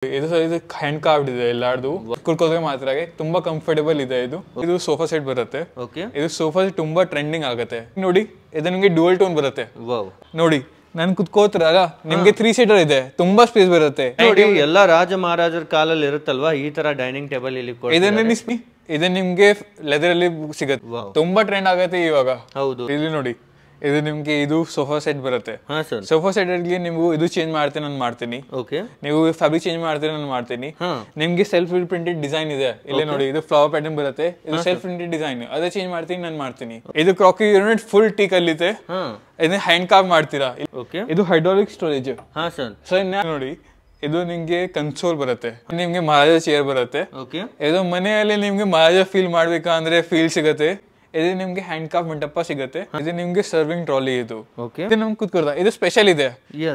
ಇದು hand card ಇದೆ ಎಲ್ಲಾರ್ದು ಕುರ್ಕೋದ್ರೆ ಮಾತ್ರ ತುಂಬಾ ಕಂಫರ್ಟೇಬಲ್ ಇದೆ. ಇದು ಸೋಫಾ ಸೆಟ್ ಬರುತ್ತೆ. ಇದು ಸೋಫಾ ಸೆಟ್ ತುಂಬಾ ಟ್ರೆಂಡಿಂಗ್ ಆಗುತ್ತೆ ನೋಡಿ. ಇದು ನಿಮ್ಗೆ ಡ್ಯುಯಲ್ ಟೋನ್ ಬರುತ್ತೆ ನೋಡಿ. ನಾನು ಕುತ್ಕೋತಿರಲ್ಲ ನಿಮ್ಗೆ 3 ಸೀಟರ್ ಇದೆ, ತುಂಬಾ ಸ್ಪೇಸ್ ಬರುತ್ತೆ ನೋಡಿ. ಎಲ್ಲಾ ರಾಜ ಮಹಾರಾಜರ ಕಾಲಲ್ಲಿ ಇರುತ್ತಲ್ವಾ ಈ ತರ ಡೈನಿಂಗ್ ಟೇಬಲ್ ಇಲ್ಲಿ. ಇದು ನಿಮ್ಗೆ ಲೆದರ್ ಅಲ್ಲಿ ಸಿಗುತ್ತೆ, ತುಂಬಾ ಟ್ರೆಂಡ್ ಆಗತ್ತೆ ಇವಾಗ. ಹೌದು, ಇಲ್ಲಿ ನೋಡಿ. ಇದು ನಿಮ್ಗೆ ಇದು ಸೋಫಾ ಸೆಟ್ ಬರುತ್ತೆ. ಸೋಫಾ ಸೆಟ್ ಅಲ್ಲಿ ನೀವು ಇದು ಚೇಂಜ್ ಮಾಡ್ತೀನಿ ನಾನು ಮಾಡ್ತೀನಿ, ನೀವು ಫ್ಯಾಬ್ರಿಕ್ ಚೇಂಜ್ ಮಾಡ್ತೀನಿ ನಾನು ಮಾಡ್ತೀನಿ. ನಿಮ್ಗೆ ಸೆಲ್ಫ್ ಪ್ರಿಂಟೆಡ್ ಡಿಸೈನ್ ಇದೆ ಇಲ್ಲಿ ನೋಡಿ. ಇದು ಫ್ಲವರ್ ಪ್ಯಾಟರ್ನ್ ಬರುತ್ತೆ, ಇದು ಸೆಲ್ಫ್ ಪ್ರಿಂಟೆಡ್ ಡಿಸೈನ್, ಅದೇ ಚೇಂಜ್ ಮಾಡ್ತೀನಿ ನಾನು ಮಾಡ್ತೀನಿ. ಇದು ಕ್ರಾಕರಿ ಯೂನಿಟ್ ಫುಲ್ ಟೀಕ್ ಅಲ್ಲಿ ಇದೆ. ಇದನ್ನ ಹ್ಯಾಂಡ್ ಕಾರ್ವ್ ಮಾಡ್ತೀರಾ. ಇದು ಹೈಡ್ರಾಲಿಕ್ ಸ್ಟೋರೇಜ್. ಸೊ ನೋಡಿ, ಇದು ನಿಮ್ಗೆ ಕನ್ಸೋಲ್ ಬರುತ್ತೆ, ನಿಮ್ಗೆ ಮಹಾರಾಜ ಚೇರ್ ಬರುತ್ತೆ. ಇದು ಮನೆಯಲ್ಲಿ ನಿಮ್ಗೆ ಮಹಾರಾಜ ಫೀಲ್ ಮಾಡ್ಬೇಕಾ ಅಂದ್ರೆ ಫೀಲ್ ಸಿಗತ್ತೆ. ಇದು ನಿಮ್ಗೆ ಹ್ಯಾಂಡ್ ಕಾರ್ವ್ ಮಂಟಪ ಸಿಗುತ್ತೆ. ಇದು ನಿಮ್ಗೆ ಸರ್ವಿಂಗ್ ಟ್ರಾಲಿ. ಇದು ನಮ್ಗೆ ಕುತ್ಕೊಳ್ತಾ ಇದು ಸ್ಪೆಷಲ್ ಇದೆ.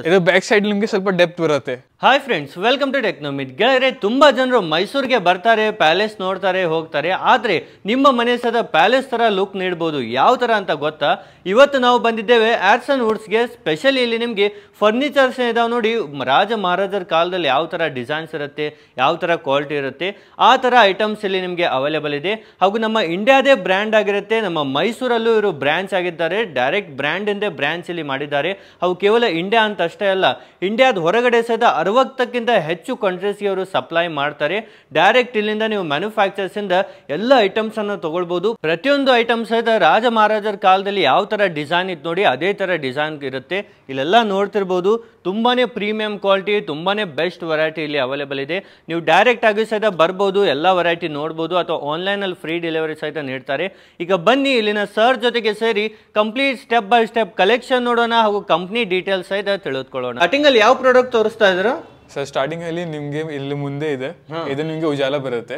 ಇದು ಬ್ಯಾಕ್ ಸೈಡ್ ನಿಮ್ಗೆ ಸ್ವಲ್ಪ ಡೆಪ್ತ್ ಬರುತ್ತೆ. Hi friends, welcome to ಟೆಕ್ನೋಮಿತ್. ಗೆಳೆಯರೆ, ತುಂಬಾ ಜನರು ಮೈಸೂರಿಗೆ ಬರ್ತಾರೆ, ಪ್ಯಾಲೇಸ್ ನೋಡ್ತಾರೆ, ಹೋಗ್ತಾರೆ. ಆದ್ರೆ ನಿಮ್ಮ ಮನೆ ಸದ ಪ್ಯಾಲೇಸ್ ತರ ಲುಕ್ ನೀಡಬಹುದು. ಯಾವ ತರ ಅಂತ ಗೊತ್ತಾ? ಇವತ್ತು ನಾವು ಬಂದಿದ್ದೇವೆ ಆರ್ಟ್ಸ್ ಅಂಡ್ ವುಡ್ಸ್ಗೆ. ಸ್ಪೆಷಲಿ ಇಲ್ಲಿ ನಿಮ್ಗೆ ಫರ್ನಿಚರ್ಸ್ ಇದಾವೆ ನೋಡಿ. ರಾಜ ಮಹಾರಾಜರ ಕಾಲದಲ್ಲಿ ಯಾವ ತರ ಡಿಸೈನ್ಸ್ ಇರುತ್ತೆ, ಯಾವ ತರ ಕ್ವಾಲಿಟಿ ಇರುತ್ತೆ, ಆ ತರ ಐಟಮ್ಸ್ ಇಲ್ಲಿ ನಿಮ್ಗೆ ಅವೈಲೇಬಲ್ ಇದೆ. ಹಾಗೂ ನಮ್ಮ ಇಂಡಿಯಾದೇ ಬ್ರ್ಯಾಂಡ್ ಆಗಿರುತ್ತೆ. ನಮ್ಮ ಮೈಸೂರಲ್ಲೂ ಇವರು ಬ್ರಾಂಚ್ ಆಗಿದ್ದಾರೆ. ಡೈರೆಕ್ಟ್ ಬ್ರ್ಯಾಂಡ್ ಇಂದ ಬ್ರಾಂಚ್ ಇಲ್ಲಿ ಮಾಡಿದ್ದಾರೆ. ಹಾಗೂ ಕೇವಲ ಇಂಡಿಯಾ ಅಂತ ಅಷ್ಟೇ ಅಲ್ಲ, ಇಂಡಿಯಾದ ಹೊರಗಡೆ ಸಹಿತ 60ಕ್ಕಿಂತ ಹೆಚ್ಚು ಕಂಟ್ರೀಸ್ಗೆ ಅವರು ಸಪ್ಲೈ ಮಾಡ್ತಾರೆ. ಡೈರೆಕ್ಟ್ ಇಲ್ಲಿಂದ ನೀವು ಮ್ಯಾನುಫ್ಯಾಕ್ಚರ್ಸ್ ಇಂದ ಎಲ್ಲ ಐಟಮ್ಸ್ ಅನ್ನು ತಗೊಳ್ಬಹುದು. ಪ್ರತಿಯೊಂದು ಐಟಮ್ಸ್ ಸಹಿತ ರಾಜ ಮಹಾರಾಜರ ಕಾಲದಲ್ಲಿ ಯಾವ ತರ ಡಿಸೈನ್ ಇತ್ತು ನೋಡಿ, ಅದೇ ತರ ಡಿಸೈನ್ ಇರುತ್ತೆ. ಇಲ್ಲೆಲ್ಲ ನೋಡ್ತಿರ್ಬೋದು, ತುಂಬಾನೇ ಪ್ರೀಮಿಯಂ ಕ್ವಾಲಿಟಿ, ತುಂಬಾನೇ ಬೆಸ್ಟ್ ವೆರೈಟಿ ಇಲ್ಲಿ ಅವೈಲೇಬಲ್ ಇದೆ. ನೀವು ಡೈರೆಕ್ಟ್ ಆಗಿ ಸಹಿತ ಬರ್ಬೋದು, ಎಲ್ಲ ವೆರೈಟಿ ನೋಡ್ಬೋದು, ಅಥವಾ ಆನ್ಲೈನ್ ಅಲ್ಲಿ ಫ್ರೀ ಡೆಲಿವರಿ ಸಹಿತ ನೀಡ್ತಾರೆ. ಈಗ ಬನ್ನಿ ಇಲ್ಲಿನ ಸರ್ ಜೊತೆಗೆ ಸೇರಿ complete step by step collection ನೋಡೋಣ, ಹಾಗೂ ಕಂಪ್ನಿ ಡೀಟೇಲ್ಸ್ ಸಹಿತ ತಿಳಿದುಕೊಳ್ಳೋಣ. ಸ್ಟಾರ್ಟಿಂಗ್ ಅಲ್ಲಿ ಯಾವ ಪ್ರಾಡಕ್ಟ್ ತೋರಿಸ್ತಾ ಇದ್ರ ಸರ್? ಸ್ಟಾರ್ಟಿಂಗ್ ಅಲ್ಲಿ ನಿಮ್ಗೆ ಇಲ್ಲಿ ಮುಂದೆ ಇದೆ, ಇದು ನಿಮ್ಗೆ ಉಜಾಲ ಬರುತ್ತೆ.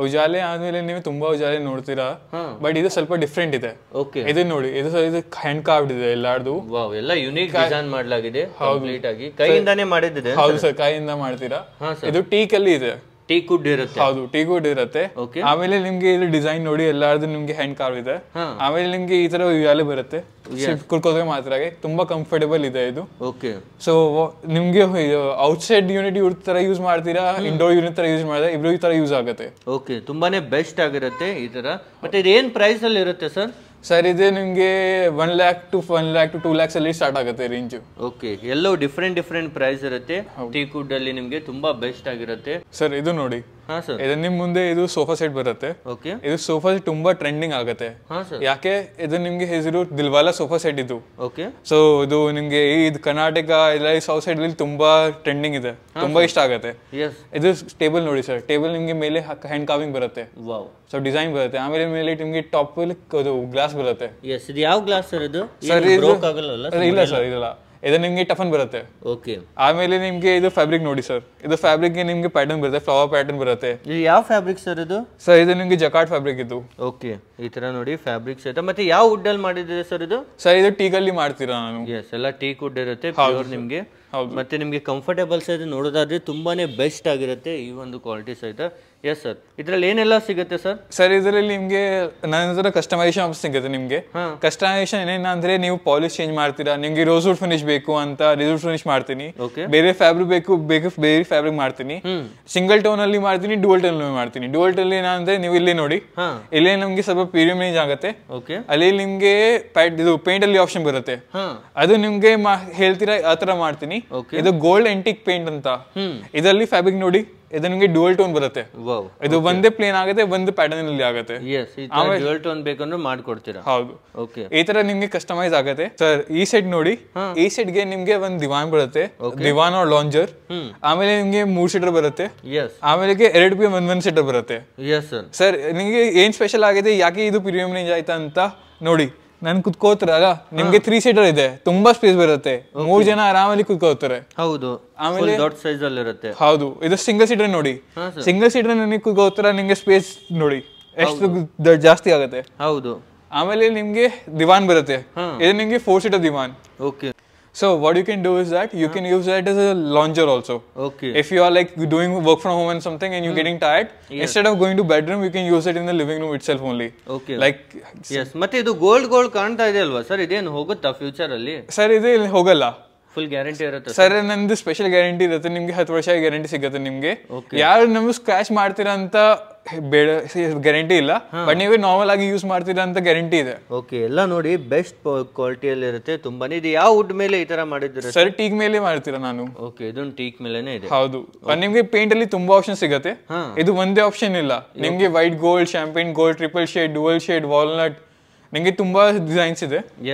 ಉಜಾಲೆ ಆದ್ಮೇಲೆ ನೀವು ತುಂಬಾ ಉಜಾಲೆ ನೋಡ್ತೀರಾ, ಬಟ್ ಇದು ಸ್ವಲ್ಪ ಡಿಫ್ರೆಂಟ್ ಇದೆ. ಇದು ನೋಡಿ, ಇದು ಹ್ಯಾಂಡ್ ಕಾರ್ವ್ಡ್ ಇದೆ ಎಲ್ಲಾರ್ದು. ಎಲ್ಲ ಯುನೀಕ್ ಡಿಸೈನ್ ಮಾಡಲಾಗಿದೆ, ಕಂಪ್ಲೀಟ್ ಆಗಿ ಕೈಯಿಂದಾನೇ ಮಾಡಿದ್ದಿದೆ. ಹೌದು ಸರ್, ಕೈಯಿಂದ ಮಾಡ್ತೀರಾ. ಇದು ಟೀಕ್ ಅಲ್ಲಿ ಇದೆ, ಟೀಕ್ ವುಡ್ ಇರುತ್ತೆ. ಹೌದು, ಟೀಕ್ ವುಡ್ ಇರುತ್ತೆ. ಆಮೇಲೆ ನಿಮ್ಗೆ ಇಲ್ಲಿ ಡಿಸೈನ್ ನೋಡಿ ಎಲ್ಲಾರ್ದು ನಿಮ್ಗೆ ಹ್ಯಾಂಡ್ ಕಾರ್ವ್ ಇದೆ. ಆಮೇಲೆ ನಿಮ್ಗೆ ಈ ತರ ಉಯ್ಯಾಲೆ ಬರುತ್ತೆ, ಕುರ್ಕೋದ್ರೆ ಮಾತ್ರ ತುಂಬಾ ಕಂಫರ್ಟೇಬಲ್ ಇದೆ ಇದು. ಸೊ ನಿಮ್ಗೆ ಔಟ್ ಸೈಡ್ ಯೂನಿಟ್ ತರ ಯೂಸ್ ಮಾಡ್ತೀರಾ, ಇಂಡೋರ್ ಯೂನಿಟ್ ತರ ಯೂಸ್ ಮಾಡಿದ್ರೆ ಇಬ್ರು ಈ ತರ ಯೂಸ್ ಆಗುತ್ತೆ. ತುಂಬಾನೇ ಬೆಸ್ಟ್ ಆಗಿರುತ್ತೆ ಈ ತರ. ಮತ್ತೆ ಇದು ಏನ್ ಪ್ರೈಸ್ ಅಲ್ಲಿ ಇರುತ್ತೆ ಸರ್? ಸರ್ ಇದು ನಿಮ್ಗೆ 1 lakh to 2 lakhs ಅಲ್ಲಿ ಸ್ಟಾರ್ಟ್ ಆಗುತ್ತೆ ರೇಂಜ್. ಎಲ್ಲೋ ಡಿಫ್ರೆಂಟ್ ಪ್ರೈಸ್ ಇರುತ್ತೆ. ಟೀಕ್ ವುಡ್ ಅಲ್ಲಿ ನಿಮ್ಗೆ ತುಂಬಾ ಬೆಸ್ಟ್ ಆಗಿರುತ್ತೆ. ಸರ್ ಇದು ನೋಡಿ, ಇದು ನಿಮ್ ಮುಂದೆ ಇದು ಸೋಫಾ ಸೆಟ್ ಬರುತ್ತೆ. ಇದು ಸೋಫಾ ಸೆಟ್ ತುಂಬಾ ಟ್ರೆಂಡಿಂಗ್ ಆಗುತ್ತೆ. ಯಾಕೆ? ಇದು ನಿಮ್ಗೆ ಹೆಸರು ದಿಲ್ವಾಲಾ ಸೋಫಾ ಸೆಟ್ ಇದು. ಸೊ ಇದು ನಿಮ್ಗೆ ಇದು ಕರ್ನಾಟಕ ಎಲ್ಲ ಸೌತ್ ಸೈಡ್ ಅಲ್ಲಿ ತುಂಬಾ ಟ್ರೆಂಡಿಂಗ್ ಇದೆ, ತುಂಬಾ ಇಷ್ಟ ಆಗುತ್ತೆ. ಇದು ಟೇಬಲ್ ನೋಡಿ ಸರ್, ಟೇಬಲ್ ನಿಮ್ಗೆ ಮೇಲೆ ಹ್ಯಾಂಡ್ ಕಾರ್ವಿಂಗ್ ಬರುತ್ತೆ. ಸೊ ಡಿಸೈನ್ ಬರುತ್ತೆ. ಆಮೇಲೆ ಮೇಲೆ ನಿಮ್ಗೆ ಟಾಪ್ ಗ್ಲಾಸ್ ಬರುತ್ತೆ. ಯಾವ ಗ್ಲಾಸ್ ಸರ್ ಇದು? ಇಲ್ಲ ಸರ್, ಇದಲ್ಲ. ಇದು ನಿಮ್ಗೆ ಟಫನ್ ಬರುತ್ತೆ. ಆಮೇಲೆ ನಿಮ್ಗೆ ಇದು ಫ್ಯಾಬ್ರಿಕ್ ನೋಡಿ ಸರ್, ಇದು ಫ್ಯಾಬ್ರಿಕ್ ನಿಮ್ಗೆ ಪ್ಯಾಟರ್ನ್ ಬರುತ್ತೆ, ಫ್ಲವರ್ ಪ್ಯಾಟರ್ನ್ ಬರುತ್ತೆ. ಯಾವ ಫ್ಯಾಬ್ರಿಕ್ ಸರ್ ಇದು? ಸರ್ ಇದು ನಿಮ್ಗೆ ಜಕಾರ್ಡ್ ಫ್ಯಾಬ್ರಿಕ್ ಇದು. ಈ ತರ ನೋಡಿ ಫ್ಯಾಬ್ರಿಕ್ಸ್ ಐತೆ. ಮತ್ತೆ ಯಾವ ವುಡ್ ಅಲ್ಲಿ ಮಾಡಿದ್ರೆ ಸರ್ ಇದು? ಸರ್ ಇದು ಟೀಕ್ ಅಲ್ಲಿ ಮಾಡ್ತೀರಾ ನಾನು? ಎಲ್ಲ ಟೀಕ್ ವುಡ್ ಇರುತ್ತೆ ಪ್ಯೂರ್ ನಿಮ್ಗೆ. ಮತ್ತೆ ನಿಮ್ಗೆ ಕಂಫರ್ಟೇಬಲ್ ಸಹಿತ ನೋಡೋದಾದ್ರೆ ತುಂಬಾನೇ ಬೆಸ್ಟ್ ಆಗಿರುತ್ತೆ ಈ ಒಂದು ಕ್ವಾಲಿಟಿ ಸಹಿತ. ಎಸ್ ಸರ್, ಇದ್ರಲ್ಲಿ ಏನೆಲ್ಲ ಸಿಗುತ್ತೆ ಸರ್? ಸರ್ ಇದರಲ್ಲಿ ನಿಮ್ಗೆ ನನ್ನ ಹತ್ರ ಕಸ್ಟಮೈಸೇಷನ್ ಆಪ್ಷನ್ ಸಿಗುತ್ತೆ. ನಿಮ್ಗೆ ಕಸ್ಟಮೈಸೇಷನ್ ಏನೇನಂದ್ರೆ ನೀವು ಪಾಲಿಶ್ ಚೇಂಜ್ ಮಾಡ್ತೀರಾ, ನಿಮ್ಗೆ ರೋಸ್ವುಡ್ ಫಿನಿಶ್ ಬೇಕು ಅಂತ ರೋಸ್ವುಡ್ ಫಿನಿಶ್ ಮಾಡ್ತೀನಿ. ಬೇರೆ ಫ್ಯಾಬ್ರಿಕ್ ಬೇಕು ಬೇರೆ ಫ್ಯಾಬ್ರಿಕ್ ಮಾಡ್ತೀನಿ. ಸಿಂಗಲ್ ಟೋನ್ ಅಲ್ಲಿ ಮಾಡ್ತೀನಿ, ಡುವಲ್ ಟೋನ್ ಅಲ್ಲಿ ಮಾಡ್ತೀನಿ. ಡುವಲ್ ಟೋನ್ ಏನಂದ್ರೆ ನೀವು ಇಲ್ಲಿ ನೋಡಿ, ಇಲ್ಲಿ ನಮ್ಗೆ ಸ್ವಲ್ಪ ಪ್ರೀಮಿಯಂ ರೇಂಜ್ ಆಗುತ್ತೆ. ಅಲ್ಲಿ ನಿಮ್ಗೆ ಇದು ಪೇಂಟ್ ಅಲ್ಲಿ ಆಪ್ಷನ್ ಬರುತ್ತೆ, ಅದು ನಿಮ್ಗೆ ಹೇಳ್ತೀರಾ ಆ ತರ ಮಾಡ್ತೀನಿ. ಇದು ಗೋಲ್ಡ್ ಎಂಟಿಕ್ ಪೇಂಟ್ ಅಂತ. ಇದರಲ್ಲಿ ಫ್ಯಾಬ್ರಿಕ್ ನೋಡಿ, ಇದು ನಿಮ್ಗೆ ಡುವಲ್ ಟೋನ್ ಬರುತ್ತೆ. ಇದು ಒಂದೇ ಪ್ಲೇನ್ ಆಗುತ್ತೆ, ಒಂದು ಪ್ಯಾಟರ್ನ್ ಅಲ್ಲಿ ಆಗುತ್ತೆ. ಡುವಲ್ ಟೋನ್ ಬೇಕಂದ್ರೆ ಮಾಡ್ಕೊಡ್ತೀರಾ? ಹೌದು, ಈ ತರ ನಿಮ್ಗೆ ಕಸ್ಟಮೈಸ್ ಆಗುತ್ತೆ. ಸರ್ ಈ ಸೆಟ್ ನೋಡಿ, ಈ ಸೆಟ್ ಗೆ ನಿಮ್ಗೆ ಒಂದು ದಿವಾನ್ ಬರುತ್ತೆ, ದಿವಾನ್ और ಲಾಂಜರ್. ಆಮೇಲೆ ನಿಮ್ಗೆ 3 ಸೀಟರ್ ಬರುತ್ತೆ. ಆಮೇಲೆ 2 1 ಸೀಟರ್ ಬರುತ್ತೆ. ಸರ್ ನಿಮ್ಗೆ ಏನ್ ಸ್ಪೆಷಲ್ ಆಗಿದೆ, ಯಾಕೆ ಇದು ಪ್ರೀಮಿಯಂ ರೇಂಜ್ ಆಯ್ತಾ ಅಂತ ನೋಡಿ. ನನ್ ಕುತ್ಕೋತಿರಲ್ಲ ನಿಮ್ಗೆ 3 ಸೀಟರ್ ಇದೆ, ತುಂಬಾ ಸ್ಪೇಸ್ ಬರುತ್ತೆ, 3 ಜನ ಆರಾಮಲ್ಲಿ ಕುತ್ಕೋತಾರೆ. ಹೌದು, ಆಮೇಲೆ ದೊಡ್ಡ ಸೈಜ್ ಅಲ್ಲಿ ಇರುತ್ತೆ. ಹೌದು, ಇದು ಸಿಂಗಲ್ ಸೀಟರ್ ನೋಡಿ, ಸಿಂಗಲ್ ಸೀಟರ್ ನನಗೆ ಕುತ್ಕೋತೀರಾ, ನಿಮ್ಗೆ ಸ್ಪೇಸ್ ನೋಡಿ ಎಷ್ಟು ಜಾಸ್ತಿ ಆಗುತ್ತೆ. ಹೌದು, ಆಮೇಲೆ ನಿಮ್ಗೆ ದಿವಾನ್ ಬರುತ್ತೆ, ಇದು ನಿಮ್ಗೆ 4 ಸೀಟರ್ ದಿವಾನ್. So what you can do is that you can use that as a lounger also. If you are like doing work from home and something and you're getting tired, instead of going to bedroom, you can use it in the living room itself only. Like ಮತ್ತೆ ಇದು gold ಕಾಣ್ತಾ ಇದೆ ಅಲ್ವಾ sir? ಇದೇನು ಹೋಗುತ್ತಾ future ಅಲ್ಲಿ? Sir ಇದು ಹೋಗಲ್ಲ. ಫುಲ್ ಗ್ಯಾರಂಟಿ ಇರುತ್ತೆ ಸರ್. ನಂದು ಸ್ಪೆಷಲ್ ಗ್ಯಾರಂಟಿ ಇರುತ್ತೆ, ನಿಮ್ಗೆ 10 ವರ್ಷ ಗ್ಯಾರಂಟಿ ಸಿಗುತ್ತೆ ನಿಮ್ಗೆ. ಯಾರು ನಮ್ಗೆ ಸ್ಕ್ರಾಚ್ ಮಾಡ್ತೀರಾ ಅಂತ ಗ್ಯಾರಂಟಿ ಇಲ್ಲ, ಬಟ್ ನೀವೇ ನಾರ್ಮಲ್ ಆಗಿ ಯೂಸ್ ಮಾಡ್ತೀರಾ ಅಂತ ಗ್ಯಾರಂಟಿ ಇದೆ. ಓಕೆ, ಎಲ್ಲ ನೋಡಿ ಬೆಸ್ಟ್ ಕ್ವಾಲಿಟಿಯಲ್ಲಿ ಇರುತ್ತೆ ತುಂಬಾನೇ. ಇದು ಯಾವ ವುಡ್ ಮೇಲೆ ಈ ತರ ಮಾಡಿದ್ರೆ ಸರ್? ಟೀಕ್ ಮೇಲೆ ಮಾಡ್ತೀರಾ ನಾನು. ಓಕೆ, ಇದೊಂದು ಟೀಕ್ ಮೇಲೆನೇ ಇದೆ. ಹೌದು, ನಿಮ್ಗೆ ಪೇಂಟ್ ಅಲ್ಲಿ ತುಂಬಾ ಆಪ್ಷನ್ ಸಿಗುತ್ತೆ, ಇದು ಒಂದೇ ಆಪ್ಷನ್ ಇಲ್ಲ. ನಿಮ್ಗೆ white gold, champagne gold, triple shade, dual shade, walnut, ನಿಮ್ಗೆ ತುಂಬಾ ಡಿಸೈನ್ಸ್ ಇದೆ,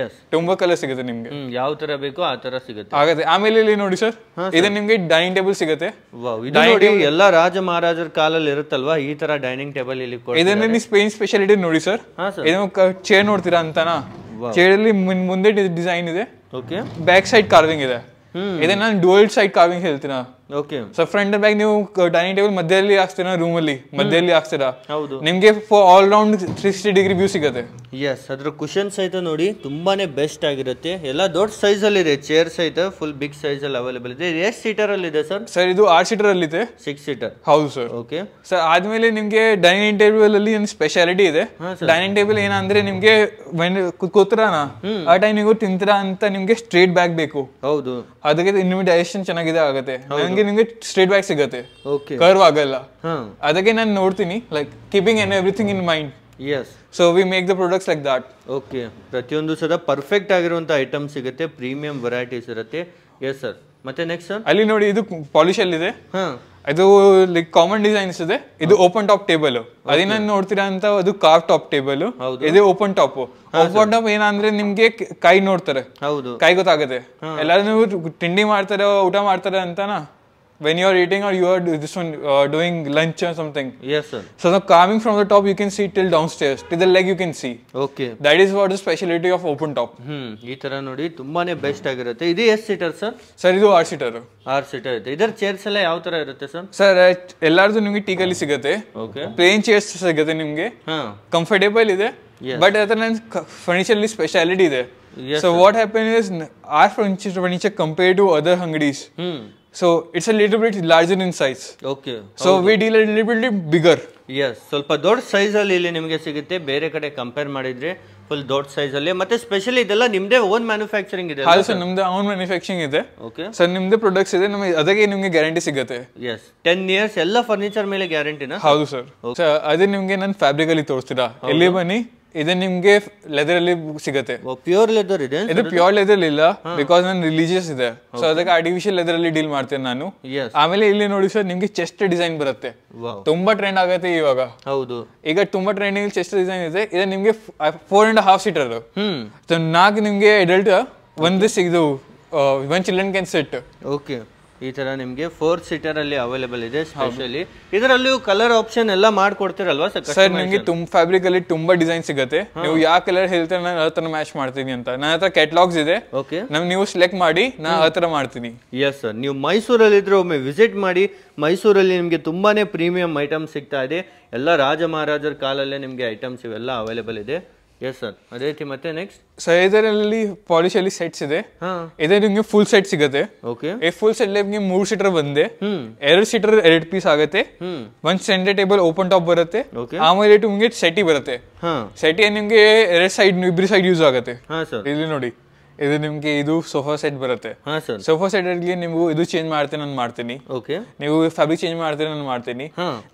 ತುಂಬಾ ಕಲರ್ ಸಿಗುತ್ತೆ ನಿಮ್ಗೆ. ಯಾವ ತರ ಬೇಕೋ ಆ ತರ ಸಿಗುತ್ತೆ ಆಗತ್ತೆ. ಆಮೇಲೆ ಇಲ್ಲಿ ನೋಡಿ ಸರ್, ಇದು ನಿಮ್ಗೆ ಡೈನಿಂಗ್ ಟೇಬಲ್ ಸಿಗುತ್ತೆ. ಎಲ್ಲ ರಾಜ ಮಹಾರಾಜರ ಕಾಲಲ್ಲಿ ಇರುತ್ತಲ್ವಾ ಈ ತರ ಡೈನಿಂಗ್ ಟೇಬಲ್ ಇಲ್ಲಿ. ಇದನ್ನ ಸ್ಪೇನ್ ಸ್ಪೆಷಾಲಿಟಿ ನೋಡಿ ಸರ್, ಚೇರ್ ನೋಡ್ತೀರಾ ಅಂತನಾ? ಚೇರ್ ಅಲ್ಲಿ ಮುಂದೆ ಡಿಸೈನ್ ಇದೆ, ಬ್ಯಾಕ್ ಸೈಡ್ ಕಾರ್ವಿಂಗ್ ಇದೆ. ಇದನ್ನ ನಾನು ಡುವಲ್ ಸೈಡ್ ಕಾರ್ವಿಂಗ್ ಹೇಳ್ತೀರಾ. Okay, so front and back ನೀವು ಡೈನಿಂಗ್ ಟೇಬಲ್ ಮಧ್ಯದಲ್ಲಿ ಹಾಕ್ತೀರಾ, ರೂಮ್ ಅಲ್ಲಿ ಮಧ್ಯದಲ್ಲಿ ಹಾಕ್ತೀರಾ, ಹೌದು, ನಿಮ್ಗೆ ಆಲ್ ರೌಂಡ್ 360 ಡಿಗ್ರಿ ವ್ಯೂ ಸಿಗುತ್ತೆ. ಎಸ್, ಅದ್ರ ಕುಶನ್ ಸಹಿತ ನೋಡಿ ತುಂಬಾನೇ ಬೆಸ್ಟ್ ಆಗಿರುತ್ತೆ. ಎಲ್ಲ ದೊಡ್ಡ ಸೈಜ್ ಅಲ್ಲಿ ಇದೆ, ಚೇರ್ ಸಹಿತ ಫುಲ್ ಬಿಗ್ ಸೈಜ್ ಅಲ್ಲಿ ಅವೈಲೇಬಲ್ ಇದೆ. ಎಷ್ಟು ಸೀಟರ್ ಅಲ್ಲಿ ಇದೆ ಸರ್? ಸರ್ ಇದು 6 ಸೀಟರ್ ಅಲ್ಲಿ ಇದೆ. 6 ಸೀಟರ್, ಹೌದು ಸರ್. ಓಕೆ ಸರ್, ಆದ್ಮೇಲೆ ನಿಮ್ಗೆ ಡೈನಿಂಗ್ ಟೇಬಲ್ ಅಲ್ಲಿ ಒಂದು ಸ್ಪೆಷಾಲಿಟಿ ಇದೆ. ಡೈನಿಂಗ್ ಟೇಬಲ್ ಏನಂದ್ರೆ ನಿಮ್ಗೆ ಕೂತ್ರಾನ ಆ ಟೈಮ್ ನೀವು ತಿಂತೀರಾ ಅಂತ ನಿಮ್ಗೆ ಸ್ಟ್ರೇಟ್ ಬ್ಯಾಕ್ ಬೇಕು. ಹೌದು, ಅದಕ್ಕೆ ನಿಮ್ಗೆ ಡೈಜೆಷನ್ ಚೆನ್ನಾಗಿದೆ ಆಗುತ್ತೆ. ನಿಮ್ಗೆ ಸ್ಟ್ರೇಟ್ ಬ್ಯಾಕ್ ಸಿಗುತ್ತೆ, ಕರ್ವ್ ಆಗಲ್ಲ. ಅದಕ್ಕೆ ನಾನು ನೋಡ್ತೀನಿ like keeping and everything in mind. Yes. So we make the products like that. Okay. ಪ್ರತಿಯೊಂದು ಸದ ಪರ್ಫೆಕ್ಟ್ ಆಗಿರುವಂತ ಐಟಮ್ ಸಿಗುತ್ತೆ, ಪ್ರೀಮಿಯಂ ವೆರೈಟೀಸ್ ಇರುತ್ತೆ. S sir. ಮತ್ತೆ ನೆಕ್ಸ್ಟ್ ಸರ್, ಅಲ್ಲಿ ನೋಡಿ ಇದು ಪಾಲಿಶ್ ಅಲ್ಲಿ ಇದೆ. ಇದು ಲೈಕ್ ಕಾಮನ್ ಡಿಸೈನ್ಸ್ ಇದೆ. ಇದು ಓಪನ್ ಟಾಪ್ ಟೇಬಲ್, ಅದನ್ನ ನೋಡ್ತೀರಾ ಅಂತ ಅದು ಕಾರ್ ಟಾಪ್ ಟೇಬಲ್. ಇದು ಓಪನ್ ಟಾಪ್. ಓಪನ್ ಟಾಪ್ ಏನಂದ್ರೆ ನಿಮ್ಗೆ ಕೈ ನೋಡ್ತಾರೆ, ಹೌದು, ಕೈ ಗೊತ್ತಾಗುತ್ತೆ. ಎಲ್ಲಾರು ನೀವು ತಿಂಡಿ ಮಾಡ್ತಾರೆ, ಊಟ ಮಾಡ್ತಾರೆ ಅಂತನಾ, when you are eating or you are this one doing lunch or something. Yes sir. So now coming from the top you can see till downstairs, till the leg you can see. Okay. That is what the speciality of open top. ಈ ತರ ನೋಡಿ ತುಂಬಾನೇ best ಆಗಿರುತ್ತೆ. ಇದು ಎಷ್ಟು seater sir? Sir ಇದು 6 seater. 6 seater ಇದೆ. ಇದರ ಚೇರ್ಸ್ ಎಲ್ಲ ಯಾವ ತರ ಇರುತ್ತೆ ಸರ್? ಸರ್ ಎಲ್ಲಾರ್ದು ನಿಮಗೆ ಟೀಕ್ ಅಲ್ಲಿ ಸಿಗುತ್ತೆ. ಓಕೆ, ಪ್ಲೇನ್ ಚೇರ್ಸ್ ಸಿಗುತ್ತೆ ನಿಮಗೆ, ಕಂಫರ್ಟೇಬಲ್ ಇದೆ. ಬಟ್ ಅದರ ಫರ್ನಿಚರ್ ಅಲ್ಲಿ ಸ್ಪೆಷಾಲಿಟಿ ಇದೆ. So what happens is our furniture compared to other Hungries, so it's a little bit larger in size. Okay. So we deal a little bit bigger. Yes, ಸ್ವಲ್ಪ ದೊಡ್ಡ size ಅಲ್ಲಿ ಇಲ್ಲಿ ನಿಮಗೆ ಸಿಗುತ್ತೆ. ಬೇರೆ ಕಡೆ ಕಂಪೇರ್ ಮಾಡಿದ್ರೆ ಫುಲ್ ದೊಡ್ಡ ಸೈಜ್ ಅಲ್ಲಿ. ಮತ್ತೆ ಸ್ಪೆಷಲಿ ಇದೆಲ್ಲ ನಿಮ್ದೇ ಓನ್ ಮ್ಯಾನುಫ್ಯಾಕ್ಚರಿಂಗ್ ಇದೆ? ಹೌದು ಸರ್, ನಮ್ದು ಓನ್ ಮ್ಯಾನುಫ್ಯಾಕ್ಚರಿಂಗ್ ಇದೆ. ಓಕೆ ಸರ್, ನಿಮ್ದು ಪ್ರೊಡಕ್ಟ್ಸ್ ಇದೆ, ನಮಗೆ ಅದಕ್ಕೆ ನಿಮಗೆ ಗ್ಯಾರಂಟಿ ಸಿಗುತ್ತೆ. ಎಸ್, 10 years ಎಲ್ಲ ಫರ್ನಿಚರ್ ಮೇಲೆ ಗ್ಯಾರಂಟಿನಾ? ಹೌದು ಸರ್. ಅದೇ ನಿಮ್ಗೆ ನಾನು ಫ್ಯಾಬ್ರಿಕ್ ಅಲ್ಲಿ ತೋರಿಸ್ತೀರಾ, ಎಲ್ಲಿ ಬನ್ನಿ. ಇದು ನಿಮ್ಗೆ ಲೆದರ್ ಅಲ್ಲಿ ಸಿಗುತ್ತೆ. ಪ್ಯೂರ್ ಲೆದರ್ ಇದೆ? ಇದು ಪ್ಯೂರ್ ಲೆದರ್ ಇಲ್ಲ, ಬಿಕಾಸ್ ನಾನು ರಿಲಿಜಿಯಸ್ ಇದೆ, ಸೊ ಅದಕ್ಕೆ ಆರ್ಟಿಫಿಷಿಯಲ್ ಲೆದರ್ ಅಲ್ಲಿ ಡೀಲ್ ಮಾಡ್ತೇನೆ ನಾನು. ಆಮೇಲೆ ಇಲ್ಲಿ ನೋಡಿ ಸರ್, ನಿಮ್ಗೆ ಚೆಸ್ಟ್ ಡಿಸೈನ್ ಬರುತ್ತೆ, ತುಂಬಾ ಟ್ರೆಂಡ್ ಆಗುತ್ತೆ ಇವಾಗ. ಹೌದು, ಈಗ ತುಂಬಾ ಟ್ರೆಂಡಿಂಗ್ ಚೆಸ್ಟ್ ಡಿಸೈನ್ ಇದೆ. ಇದು ನಿಮ್ಗೆ 4.5 ಸೀಟರ್. 4 ನಿಮ್ಗೆ ಅಡಲ್ಟ್, ಒಂದು ಇದು 1 ಚಿಲ್ಡ್ರನ್ ಕ್ಯಾನ್ ಸಿಟ್. ಓಕೆ, ಈ ತರ ನಿಮ್ಗೆ 4 ಸೀಟರ್ ಅಲ್ಲಿ ಅವೈಲೇಬಲ್ ಇದೆ. ಸ್ಪೆಷಲಿ ಇದರಲ್ಲೂ ಕಲರ್ ಆಪ್ಷನ್ ಎಲ್ಲ ಮಾಡ್ಕೊಡ್ತೀರಲ್ವಾ ಸರ್? ನಿಮ್ಗೆ ಫ್ಯಾಬ್ರಿಕ್ ಅಲ್ಲಿ ತುಂಬಾ ಡಿಸೈನ್ ಸಿಗುತ್ತೆ. ನೀವು ಯಾವ ಕಲರ್ ಹೇಳ್ತೀರ ನಾನು ಆ ತರ ಮ್ಯಾಚ್ ಮಾಡ್ತೀನಿ ಅಂತ. ನನ್ನ ಹತ್ರ ಕ್ಯಾಟಲಾಗ್ಸ್ ಇದೆ. ಓಕೆ, ನೀವು ಸೆಲೆಕ್ಟ್ ಮಾಡಿ, ನಾ ಆ ತರ ಮಾಡ್ತೀನಿ. ಎಸ್ ಸರ್, ನೀವು ಮೈಸೂರಲ್ಲಿ ಇದ್ರೆ ಒಮ್ಮೆ ವಿಸಿಟ್ ಮಾಡಿ. ಮೈಸೂರಲ್ಲಿ ನಿಮ್ಗೆ ತುಂಬಾನೇ ಪ್ರೀಮಿಯಂ ಐಟಮ್ಸ್ ಸಿಗ್ತಾ ಇದೆ. ಎಲ್ಲ ರಾಜ ಮಹಾರಾಜರ ಕಾಲಲ್ಲೇ ನಿಮ್ಗೆ ಐಟಮ್ಸ್ ಇವೆಲ್ಲ ಅವೈಲೇಬಲ್ ಇದೆ. ಎಸ್ ಸರ್, ಅದೇ ರೀತಿ ಮತ್ತೆ ನೆಕ್ಸ್ಟ್ ಸರ್, ಇದರಲ್ಲಿ ಪಾಲಿಶ್ ಅಲ್ಲಿ ಸೆಟ್ಸ್ ಇದೆ. ಇದೇ ನಿಮ್ಗೆ ಫುಲ್ ಸೆಟ್ ಸಿಗುತ್ತೆ. ಓಕೆ, ಈ ಫುಲ್ ಸೆಟ್ ನಿಮ್ಗೆ 3 ಸೀಟರ್ ಬಂದೆ, 2 ಸೀಟರ್ 2 ಪೀಸ್ ಆಗುತ್ತೆ. 1 ಸೆಂಟರ್ ಟೇಬಲ್ ಓಪನ್ ಟಾಪ್ ಬರುತ್ತೆ. ಆಮೇಲೆ ನಿಮ್ಗೆ ಸೆಟಿ ಬರುತ್ತೆ. ಸೆಟಿ ನಿಮ್ಗೆ 2 ಸೈಡ್, ಇಬ್ರು ಸೈಡ್ ಯೂಸ್ ಆಗುತ್ತೆ. ಇಲ್ಲಿ ನೋಡಿ, ಇದು ನಿಮ್ಗೆ ಇದು ಸೋಫಾ ಸೆಟ್ ಬರುತ್ತೆ. ಸೋಫಾ ಸೆಟ್ ಅಲ್ಲಿ ನೀವು ಇದು ಚೇಂಜ್ ಮಾಡ್ತೀನಿ, ನಾನು ಮಾಡ್ತೀನಿ. ನೀವು ಫ್ಯಾಬ್ರಿಕ್ ಚೇಂಜ್ ಮಾಡ್ತೀನಿ, ನಾನು ಮಾಡ್ತೀನಿ.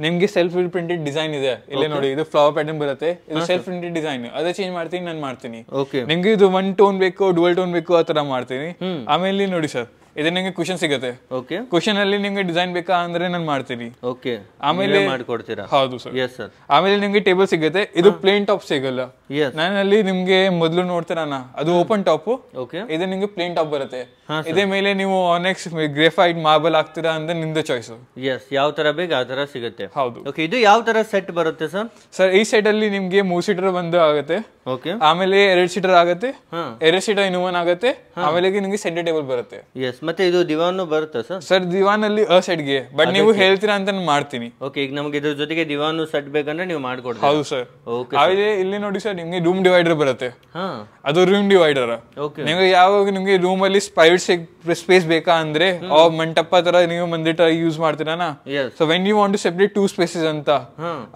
ನಿಮ್ಗೆ ಸೆಲ್ಫ್ ಪ್ರಿಂಟೆಡ್ ಡಿಸೈನ್ ಇದೆ, ಇಲ್ಲೇ ನೋಡಿ, ಇದು ಫ್ಲವರ್ ಪ್ಯಾಟರ್ನ್ ಬರುತ್ತೆ. ಇದು ಸೆಲ್ಫ್ ಪ್ರಿಂಟೆಡ್ ಡಿಸೈನ್, ಅದೇ ಚೇಂಜ್ ಮಾಡ್ತೀನಿ, ನಾನು ಮಾಡ್ತೀನಿ. ನಿಮ್ಗೆ ಇದು 1 ಟೋನ್ ಬೇಕು, ಡುವಲ್ ಟೋನ್ ಬೇಕು, ಆ ತರ ಮಾಡ್ತೀನಿ. ಆಮೇಲೆ ನೋಡಿ ಸರ್, ಇದು ನಿಮ್ಗೆ ಕುಶನ್ ಸಿಗುತ್ತೆ. ಕುಶನ್ ಅಲ್ಲಿ ನಿಮ್ಗೆ ಡಿಸೈನ್ ಬೇಕಾ ಅಂದ್ರೆ ನಾನು ಮಾಡ್ತೀನಿ. ಆಮೇಲೆ ಮಾಡ್ಕೊಡ್ತೀರಾ? ಹೌದು ಸರ್. Yes sir. ಆಮೇಲೆ ನಿಮ್ಗೆ ಟೇಬಲ್ ಸಿಗುತ್ತೆ. ಇದು ಪ್ಲೇನ್ ಟಾಪ್ ಸಿಗಲ್ಲ. ನಾನಲ್ಲಿ ನಿಮ್ಗೆ ಮೊದಲು ನೋಡ್ತೀರಾ, ಅದು ಓಪನ್ ಟಾಪ್. ಇದು ನಿಮ್ಗೆ ಪ್ಲೇನ್ ಟಾಪ್ ಬರುತ್ತೆ. ಇದೇ ಮೇಲೆ ನೀವು ಆನೆಕ್ಸ್ ಗ್ರೇಫೈಟ್ ಮಾರ್ಬಲ್ ಹಾಕ್ತೀರಾ ಅಂದ್ರೆ ನಿಮ್ದು ಚಾಯ್ಸ್. ಎಸ್, ಯಾವ ತರ ಬೇಕು ಆ ತರ ಸಿಗುತ್ತೆ. ಹೌದು. ಇದು ಯಾವ ತರ ಸೆಟ್ ಬರುತ್ತೆ ಸರ್? ಸರ್, ಈ ಸೆಟ್ ಅಲ್ಲಿ ನಿಮ್ಗೆ 3 ಸೀಟರ್ ಬಂದು ಆಗುತ್ತೆ. ಆಮೇಲೆ 2 ಸೀಟರ್ ಆಗುತ್ತೆ, 2 ಸೀಟರ್ ಇನ್ನೂ 1 ಆಗುತ್ತೆ. ಆಮೇಲೆ ನಿಮ್ಗೆ ಸೆಂಟರ್ ಟೇಬಲ್ ಬರುತ್ತೆ. ಎಸ್, ಮತ್ತೆ ಇದು ದಿವಾನ್ ಬರುತ್ತಾ ಸರ್? ಸರ್ ದಿವಾನ್ ಅಲ್ಲಿ ಸೆಟ್ ಗೆ, ಬಟ್ ನೀವು ಹೇಳ್ತೀರಾ ಅಂತ ನಾನು ಮಾಡ್ತೀನಿ. ಓಕೆ, ಈಗ ನಮಗೆ ಇದ್ರ ಜೊತೆಗೆ ದಿವಾನ್ ಸೆಟ್ ಬೇಕಂದ್ರೆ ನೀವು ಮಾಡ್ಕೊಡ್ತೀರಾ? ಹೌದು ಸರ್. ಆಮೇಲೆ ಇಲ್ಲಿ ನೋಡಿ ಸರ್, ನಿಮ್ಗೆ ರೂಮ್ ಡಿವೈಡರ್ ಬರುತ್ತೆ. ಅದು ರೂಮ್ ಡಿವೈಡರ್. ನಿಮ್ಗೆ ಯಾವಾಗ ನಿಮ್ಗೆ ರೂಮ್ ಅಲ್ಲಿ ಪ್ರೈವೇಟ್ ಸ್ಪೇಸ್ ಬೇಕಾ ಅಂದ್ರೆ ಮಂಟಪ ತರ ನೀವು ಮಂದಿರ ತರ ಯೂಸ್ ಮಾಡ್ತೀರಾ. So when you want to separate 2 spaces ಅಂತ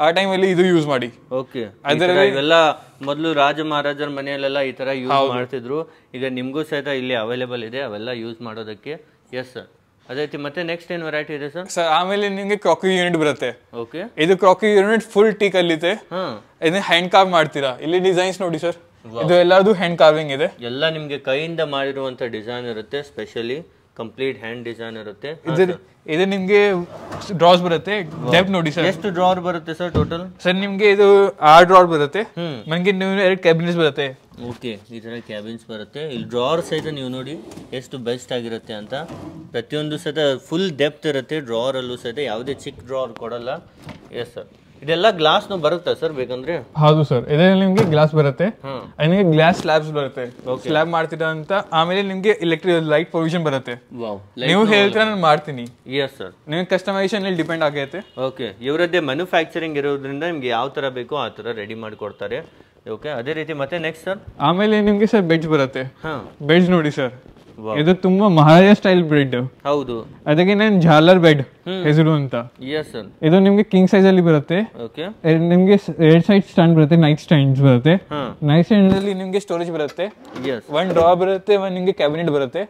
ಆ ಟೈಮ್ ಅಲ್ಲಿ ಇದು ಯೂಸ್ ಮಾಡಿ. ಓಕೆ, ಅದೆಲ್ಲ ಮೊದಲು ರಾಜ ಮಹಾರಾಜರ ಮನೆಯಲ್ಲೆಲ್ಲ ಈ ತರ ಯೂಸ್ ಮಾಡ್ತಿದ್ರು. ಈಗ ನಿಮ್ಗೂ ಸಹಿತ ಇಲ್ಲಿ ಅವೈಲೇಬಲ್ ಇದೆ ಅವೆಲ್ಲ ಯೂಸ್ ಮಾಡೋದಕ್ಕೆ. ಎಸ್ ಸರ್, ಅದೇ ರೀತಿ ಮತ್ತೆ ನೆಕ್ಸ್ಟ್ ಏನ್ ವೆರೈಟಿ ಇದೆ ಸರ್? ಸರ್ ಆಮೇಲೆ ನಿಮ್ಗೆ ಕ್ರಾಕರಿ ಯೂನಿಟ್ ಬರುತ್ತೆ. ಓಕೆ, ಇದು ಕ್ರಾಕರಿ ಯೂನಿಟ್ ಫುಲ್ ಟೀಕ್ ಅಲ್ಲಿ ಇದೆ. ಇದನ್ನ ಹ್ಯಾಂಡ್ ಕಾರ್ವ್ ಮಾಡ್ತೀರಾ. ಇಲ್ಲಿ ಡಿಸೈನ್ಸ್ ನೋಡಿ ಸರ್, ಇದು ಎಲ್ಲಾದು ಹ್ಯಾಂಡ್ ಕಾರ್ವಿಂಗ್ ಇದೆ. ಎಲ್ಲ ನಿಮ್ಗೆ ಕೈಯಿಂದ ಮಾಡಿರುವಂತ ಡಿಸೈನ್ ಇರುತ್ತೆ, ಸ್ಪೆಷಲಿ ಕಂಪ್ಲೀಟ್ ಹ್ಯಾಂಡ್ ಡಿಸೈನ್ ಇರುತ್ತೆ. ಇದು ನಿಮ್ಗೆ ಡ್ರಾಸ್ ಬರುತ್ತೆ. ಡೆಪ್ ನೋಡಿ ಸರ್, ಎಷ್ಟು ಡ್ರಾರ್ ಬರುತ್ತೆ ಸರ್ ಟೋಟಲ್? ಸರ್ ನಿಮ್ಗೆ ಇದು 6 ಡ್ರಾರ್ ಬರುತ್ತೆ. ನನಗೆ 2 ಕ್ಯಾಬಿನೆಟ್ಸ್ ಬರುತ್ತೆ. ಓಕೆ, ಈ ತರ ಕ್ಯಾಬಿನ್ಸ್ ಬರುತ್ತೆ. ಇಲ್ಲಿ ಡ್ರಾರ್ ಸಹಿತ ನೀವು ನೋಡಿ ಎಷ್ಟು ಬೆಸ್ಟ್ ಆಗಿರುತ್ತೆ ಅಂತ. ಪ್ರತಿಯೊಂದು ಸಹಿತ ಫುಲ್ ಡೆಪ್ತ್ ಇರುತ್ತೆ ಡ್ರಾರ್ ಅಲ್ಲೂ ಸಹಿತ, ಯಾವುದೇ ಚಿಕ್ಕ ಡ್ರಾರ್ ಕೊಡಲ್ಲ. ಎಸ್ ಸರ್, ಇದೆಲ್ಲ ಗ್ಲಾಸ್ ಬರುತ್ತಾ ಸರ್ ಬೇಕಂದ್ರೆ? ಹೌದು ಸರ್, ಇದರಲ್ಲಿ ನಿಮ್ಗೆ ಗ್ಲಾಸ್ ಬರುತ್ತೆ. ನಿಮಗೆ ಗ್ಲಾಸ್ ಸ್ಲ್ಯಾಬ್ಸ್ ಬರುತ್ತೆ. ಸ್ಲ್ಯಾಬ್ ಮಾಡ್ತೀರಾ ಅಂತ. ಆಮೇಲೆ ನಿಮ್ಗೆ ಎಲೆಕ್ಟ್ರಿಕ್ ಲೈಟ್ ಪ್ರೊವಿಷನ್ ಬರುತ್ತೆ. ನೀವು ಹೇಳ್ತೀರಾ ನಾನು ಮಾಡ್ತೀನಿ. ಎಸ್ ಸರ್, ನಿಮ್ಗೆ ಕಸ್ಟಮೈಸೇಷನ್ ಇಲ್ಲಿ ಡಿಪೆಂಡ್ ಆಗೈತೆ. ಓಕೆ, ಇವರದ್ದೇ ಮ್ಯಾನುಫ್ಯಾಕ್ಚರಿಂಗ್ ಇರೋದ್ರಿಂದ ನಿಮ್ಗೆ ಯಾವ ತರ ಬೇಕೋ ಆ ತರ ರೆಡಿ ಮಾಡಿ ಕೊಡ್ತಾರೆ. ಓಕೆ, ಅದೇ ರೀತಿ ಮತ್ತೆ ನೆಕ್ಸ್ಟ್ ಸರ್? ಆಮೇಲೆ ನಿಮ್ಗೆ ಸರ್ ಬೆಡ್ಸ್ ಬರುತ್ತೆ. ಬೆಡ್ಸ್ ನೋಡಿ ಸರ್, ಇದು ತುಂಬಾ ಮಹಾರಾಜ ಸ್ಟೈಲ್ ಬೆಡ್. ಹೌದು, ಅದಕ್ಕೆ ನಾನು ಜಾಲರ್ ಬೆಡ್ ಹೆಸರು ಅಂತ. ಇದು ನಿಮ್ಗೆ ಕಿಂಗ್ ಸೈಜ್ ಅಲ್ಲಿ ಬರುತ್ತೆ. ನಿಮ್ಗೆ 2 ಸೈಡ್ ಸ್ಟ್ಯಾಂಡ್ ಬರುತ್ತೆ, ನೈಟ್ ಸ್ಟ್ಯಾಂಡ್ ಬರುತ್ತೆ. ನೈಟ್ ಸ್ಟ್ಯಾಂಡ್ ಅಲ್ಲಿ ನಿಮ್ಗೆ ಸ್ಟೋರೇಜ್ ಬರುತ್ತೆ. 1 ಡ್ರಾರ್ ಬರುತ್ತೆ, 1 ನಿಮ್ಗೆ ಕ್ಯಾಬಿನೆಟ್ ಬರುತ್ತೆ.